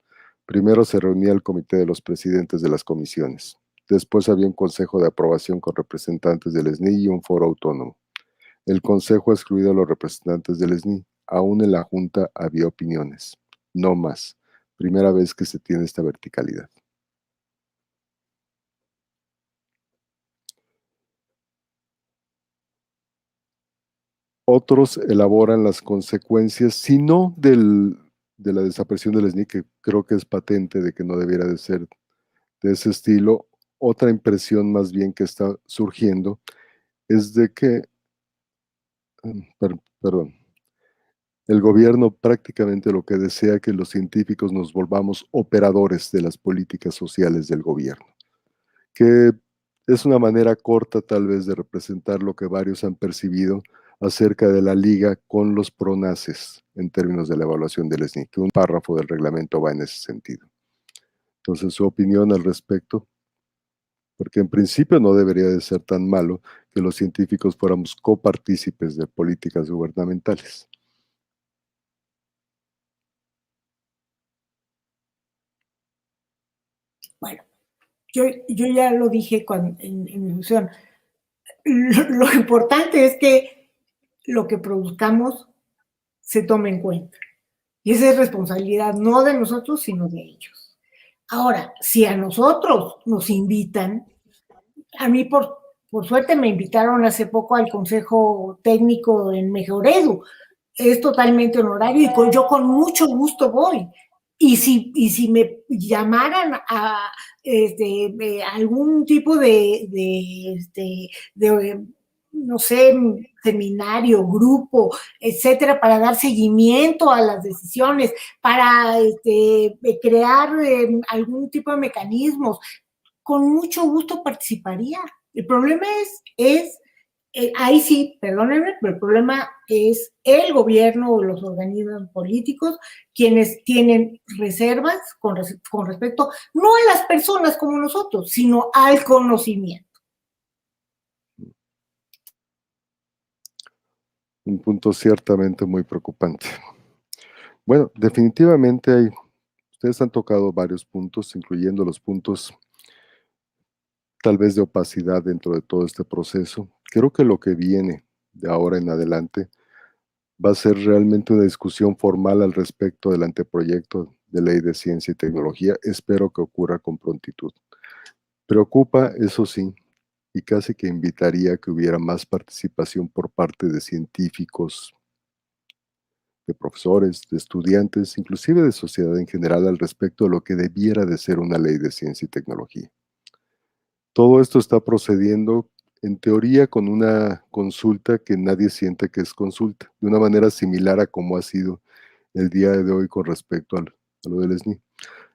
Primero se reunía el comité de los presidentes de las comisiones. Después había un consejo de aprobación con representantes del SNI y un foro autónomo. El consejo ha excluido a los representantes del SNI. Aún en la junta había opiniones. No más. Primera vez que se tiene esta verticalidad. Otros elaboran las consecuencias, si no de la desaparición del SNI, que creo que es patente de que no debiera de ser de ese estilo. Otra impresión más bien que está surgiendo es de que, perdón, el gobierno prácticamente lo que desea es que los científicos nos volvamos operadores de las políticas sociales del gobierno, que es una manera corta tal vez de representar lo que varios han percibido acerca de la liga con los pronaces en términos de la evaluación del SNI, que un párrafo del reglamento va en ese sentido. Entonces, su opinión al respecto, porque en principio no debería de ser tan malo que los científicos fuéramos copartícipes de políticas gubernamentales. Bueno, yo ya lo dije en mi introducción. Lo importante es que lo que produzcamos se tome en cuenta. Y esa es responsabilidad no de nosotros, sino de ellos. Ahora, si a nosotros nos invitan, a mí por suerte me invitaron hace poco al Consejo Técnico en Mejoredu. Es totalmente honorario y yo con mucho gusto voy. Y si me llamaran a algún tipo de no sé, seminario, grupo, etcétera, para dar seguimiento a las decisiones, para crear algún tipo de mecanismos, con mucho gusto participaría. El problema es ahí sí, perdónenme, pero el problema es el gobierno o los organismos políticos quienes tienen reservas con respecto no a las personas como nosotros, sino al conocimiento. Un punto ciertamente muy preocupante. Bueno, definitivamente ustedes han tocado varios puntos, incluyendo los puntos tal vez de opacidad dentro de todo este proceso. Creo que lo que viene de ahora en adelante va a ser realmente una discusión formal al respecto del anteproyecto de ley de ciencia y tecnología. Espero que ocurra con prontitud. Preocupa, eso sí, y casi que invitaría a que hubiera más participación por parte de científicos, de profesores, de estudiantes, inclusive de sociedad en general al respecto de lo que debiera de ser una ley de ciencia y tecnología. Todo esto está procediendo, en teoría, con una consulta que nadie siente que es consulta, de una manera similar a como ha sido el día de hoy con respecto a lo del SNI.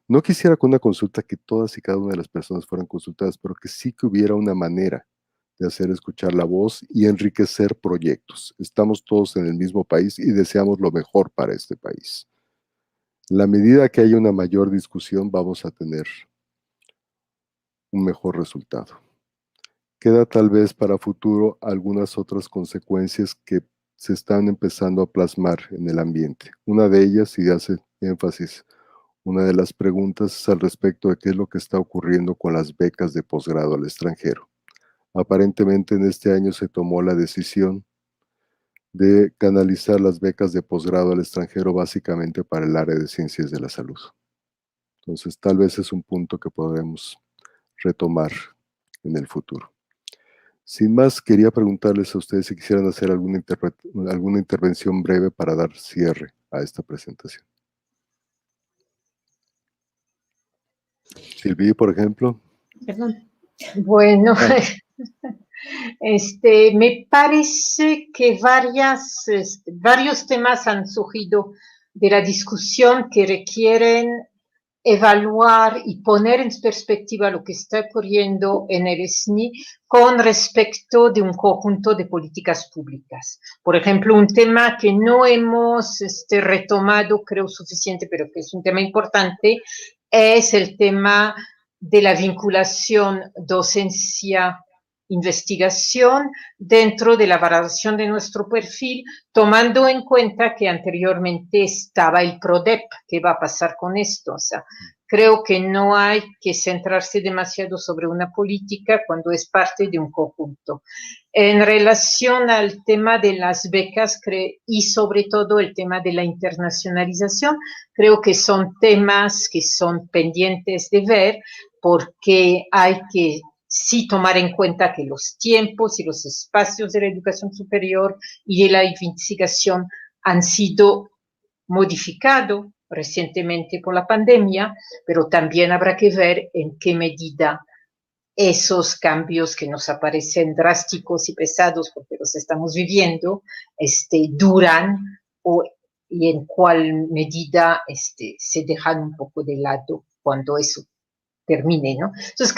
No quisiera con una consulta que todas y cada una de las personas fueran consultadas, pero que sí que hubiera una manera de hacer escuchar la voz y enriquecer proyectos. Estamos todos en el mismo país y deseamos lo mejor para este país. En la medida que haya una mayor discusión, vamos a tener un mejor resultado. Queda tal vez para futuro algunas otras consecuencias que se están empezando a plasmar en el ambiente. Una de ellas, y hace énfasis, una de las preguntas es al respecto de qué es lo que está ocurriendo con las becas de posgrado al extranjero. Aparentemente en este año se tomó la decisión de canalizar las becas de posgrado al extranjero básicamente para el área de ciencias de la salud. Entonces tal vez es un punto que podremos retomar en el futuro. Sin más, quería preguntarles a ustedes si quisieran hacer alguna intervención breve para dar cierre a esta presentación. Silvi, por ejemplo. Perdón. Bueno, me parece que varios temas han surgido de la discusión que requieren evaluar y poner en perspectiva lo que está ocurriendo en el SNI con respecto de un conjunto de políticas públicas. Por ejemplo, un tema que no hemos retomado, creo, suficiente, pero que es un tema importante, es el tema de la vinculación docencia-investigación dentro de la valoración de nuestro perfil, tomando en cuenta que anteriormente estaba el PRODEP. ¿Qué va a pasar con esto? O sea, creo que no hay que centrarse demasiado sobre una política cuando es parte de un conjunto. En relación al tema de las becas y sobre todo el tema de la internacionalización, creo que son temas que son pendientes de ver, porque hay que sí tomar en cuenta que los tiempos y los espacios de la educación superior y de la investigación han sido modificados recientemente por la pandemia, pero también habrá que ver en qué medida esos cambios que nos aparecen drásticos y pesados porque los estamos viviendo, duran y en cuál medida se dejan un poco de lado cuando eso termine, ¿no? Entonces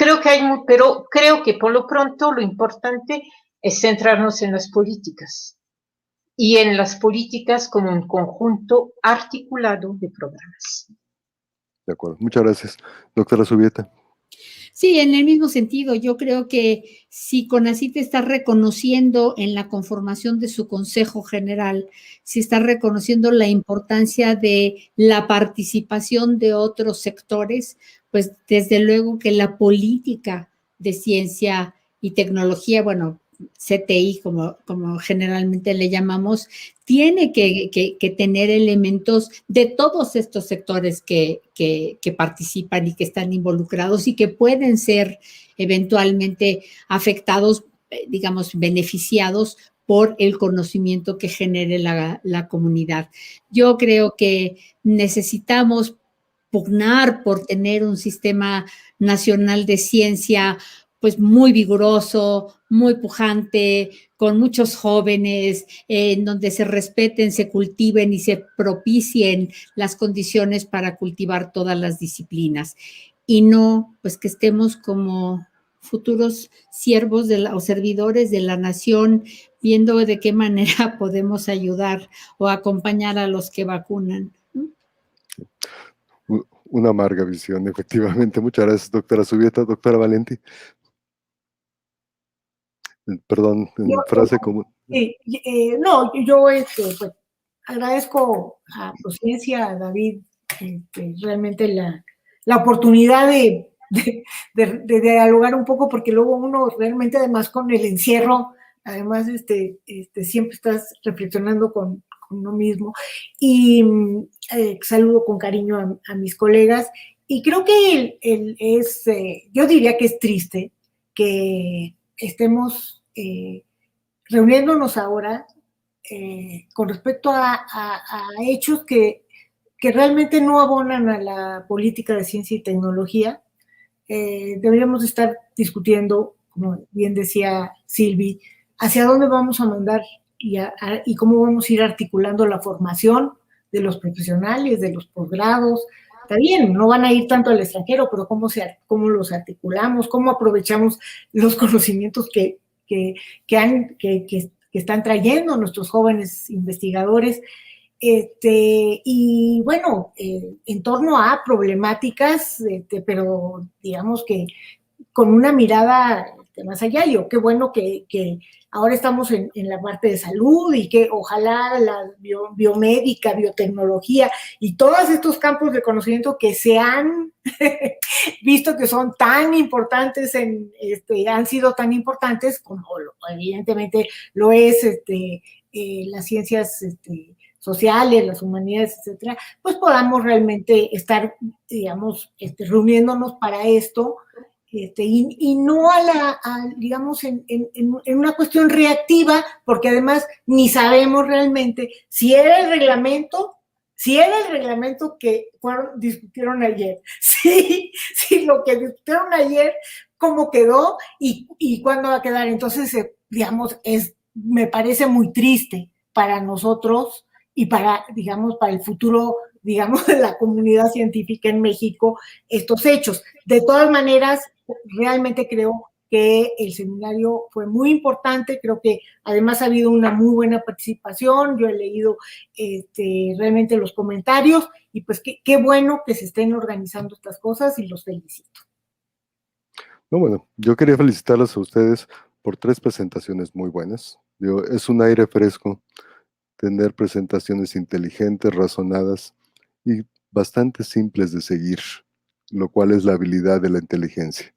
pero creo que por lo pronto lo importante es centrarnos en las políticas y en las políticas como un conjunto articulado de programas. De acuerdo, muchas gracias. Doctora Zubieta. Sí, en el mismo sentido, yo creo que si CONACYT está reconociendo en la conformación de su Consejo General, si está reconociendo la importancia de la participación de otros sectores, pues desde luego que la política de ciencia y tecnología, bueno, CTI, como generalmente le llamamos, tiene que tener elementos de todos estos sectores que participan y que están involucrados y que pueden ser eventualmente afectados, digamos, beneficiados por el conocimiento que genere la comunidad. Yo creo que necesitamos pugnar por tener un sistema nacional de ciencia pues muy vigoroso, muy pujante, con muchos jóvenes, en donde se respeten, se cultiven y se propicien las condiciones para cultivar todas las disciplinas. Y no, pues que estemos como futuros siervos o servidores de la nación, viendo de qué manera podemos ayudar o acompañar a los que vacunan. Una amarga visión, efectivamente. Muchas gracias, doctora Zubieta. Doctora Valenti. Perdón, en frase común. No, yo pues, agradezco a Prociencia, a David, realmente la oportunidad de dialogar un poco, porque luego uno realmente, además con el encierro, además siempre estás reflexionando con uno mismo. Y saludo con cariño a mis colegas. Y creo que yo diría que es triste que estemos reuniéndonos ahora con respecto a hechos que realmente no abonan a la política de ciencia y tecnología, deberíamos estar discutiendo, como bien decía Silvi, hacia dónde vamos a mandar y cómo vamos a ir articulando la formación de los profesionales, de los posgrados. Está bien, no van a ir tanto al extranjero, pero cómo los articulamos, cómo aprovechamos los conocimientos que están trayendo nuestros jóvenes investigadores. Y bueno, en torno a problemáticas, pero digamos que con una mirada más allá. Yo, qué bueno que ahora estamos en la parte de salud y que ojalá la biomédica, biotecnología y todos estos campos de conocimiento que se han visto que son tan importantes, han sido tan importantes como evidentemente lo es las ciencias sociales, las humanidades, etcétera, pues podamos realmente estar, digamos, reuniéndonos para esto, y no digamos, en una cuestión reactiva, porque además ni sabemos realmente si era el reglamento que discutieron ayer, sí, lo que discutieron ayer, cómo quedó y cuándo va a quedar. Entonces, digamos, me parece muy triste para nosotros y para el futuro, digamos, de la comunidad científica en México, estos hechos. De todas maneras, realmente creo que el seminario fue muy importante, creo que además ha habido una muy buena participación, yo he leído realmente los comentarios y pues qué bueno que se estén organizando estas cosas y los felicito. No, bueno, yo quería felicitarlos a ustedes por 3 presentaciones muy buenas. Es un aire fresco tener presentaciones inteligentes, razonadas y bastante simples de seguir, lo cual es la habilidad de la inteligencia,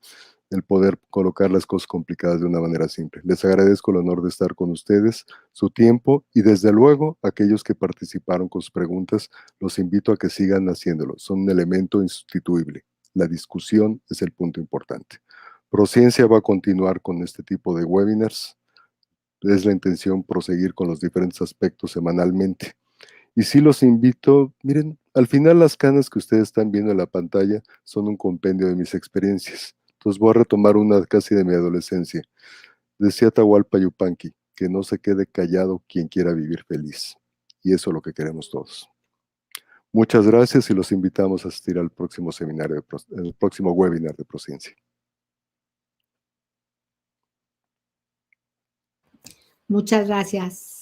el poder colocar las cosas complicadas de una manera simple. Les agradezco el honor de estar con ustedes, su tiempo y desde luego aquellos que participaron con sus preguntas, los invito a que sigan haciéndolo. Son un elemento insustituible. La discusión es el punto importante. Prociencia va a continuar con este tipo de webinars. Es la intención proseguir con los diferentes aspectos semanalmente. Y sí los invito, miren, al final las canas que ustedes están viendo en la pantalla son un compendio de mis experiencias. Entonces voy a retomar una casi de mi adolescencia. Decía Atahualpa Yupanqui, que no se quede callado quien quiera vivir feliz. Y eso es lo que queremos todos. Muchas gracias y los invitamos a asistir al próximo seminario, el próximo webinar de Prociencia. Muchas gracias.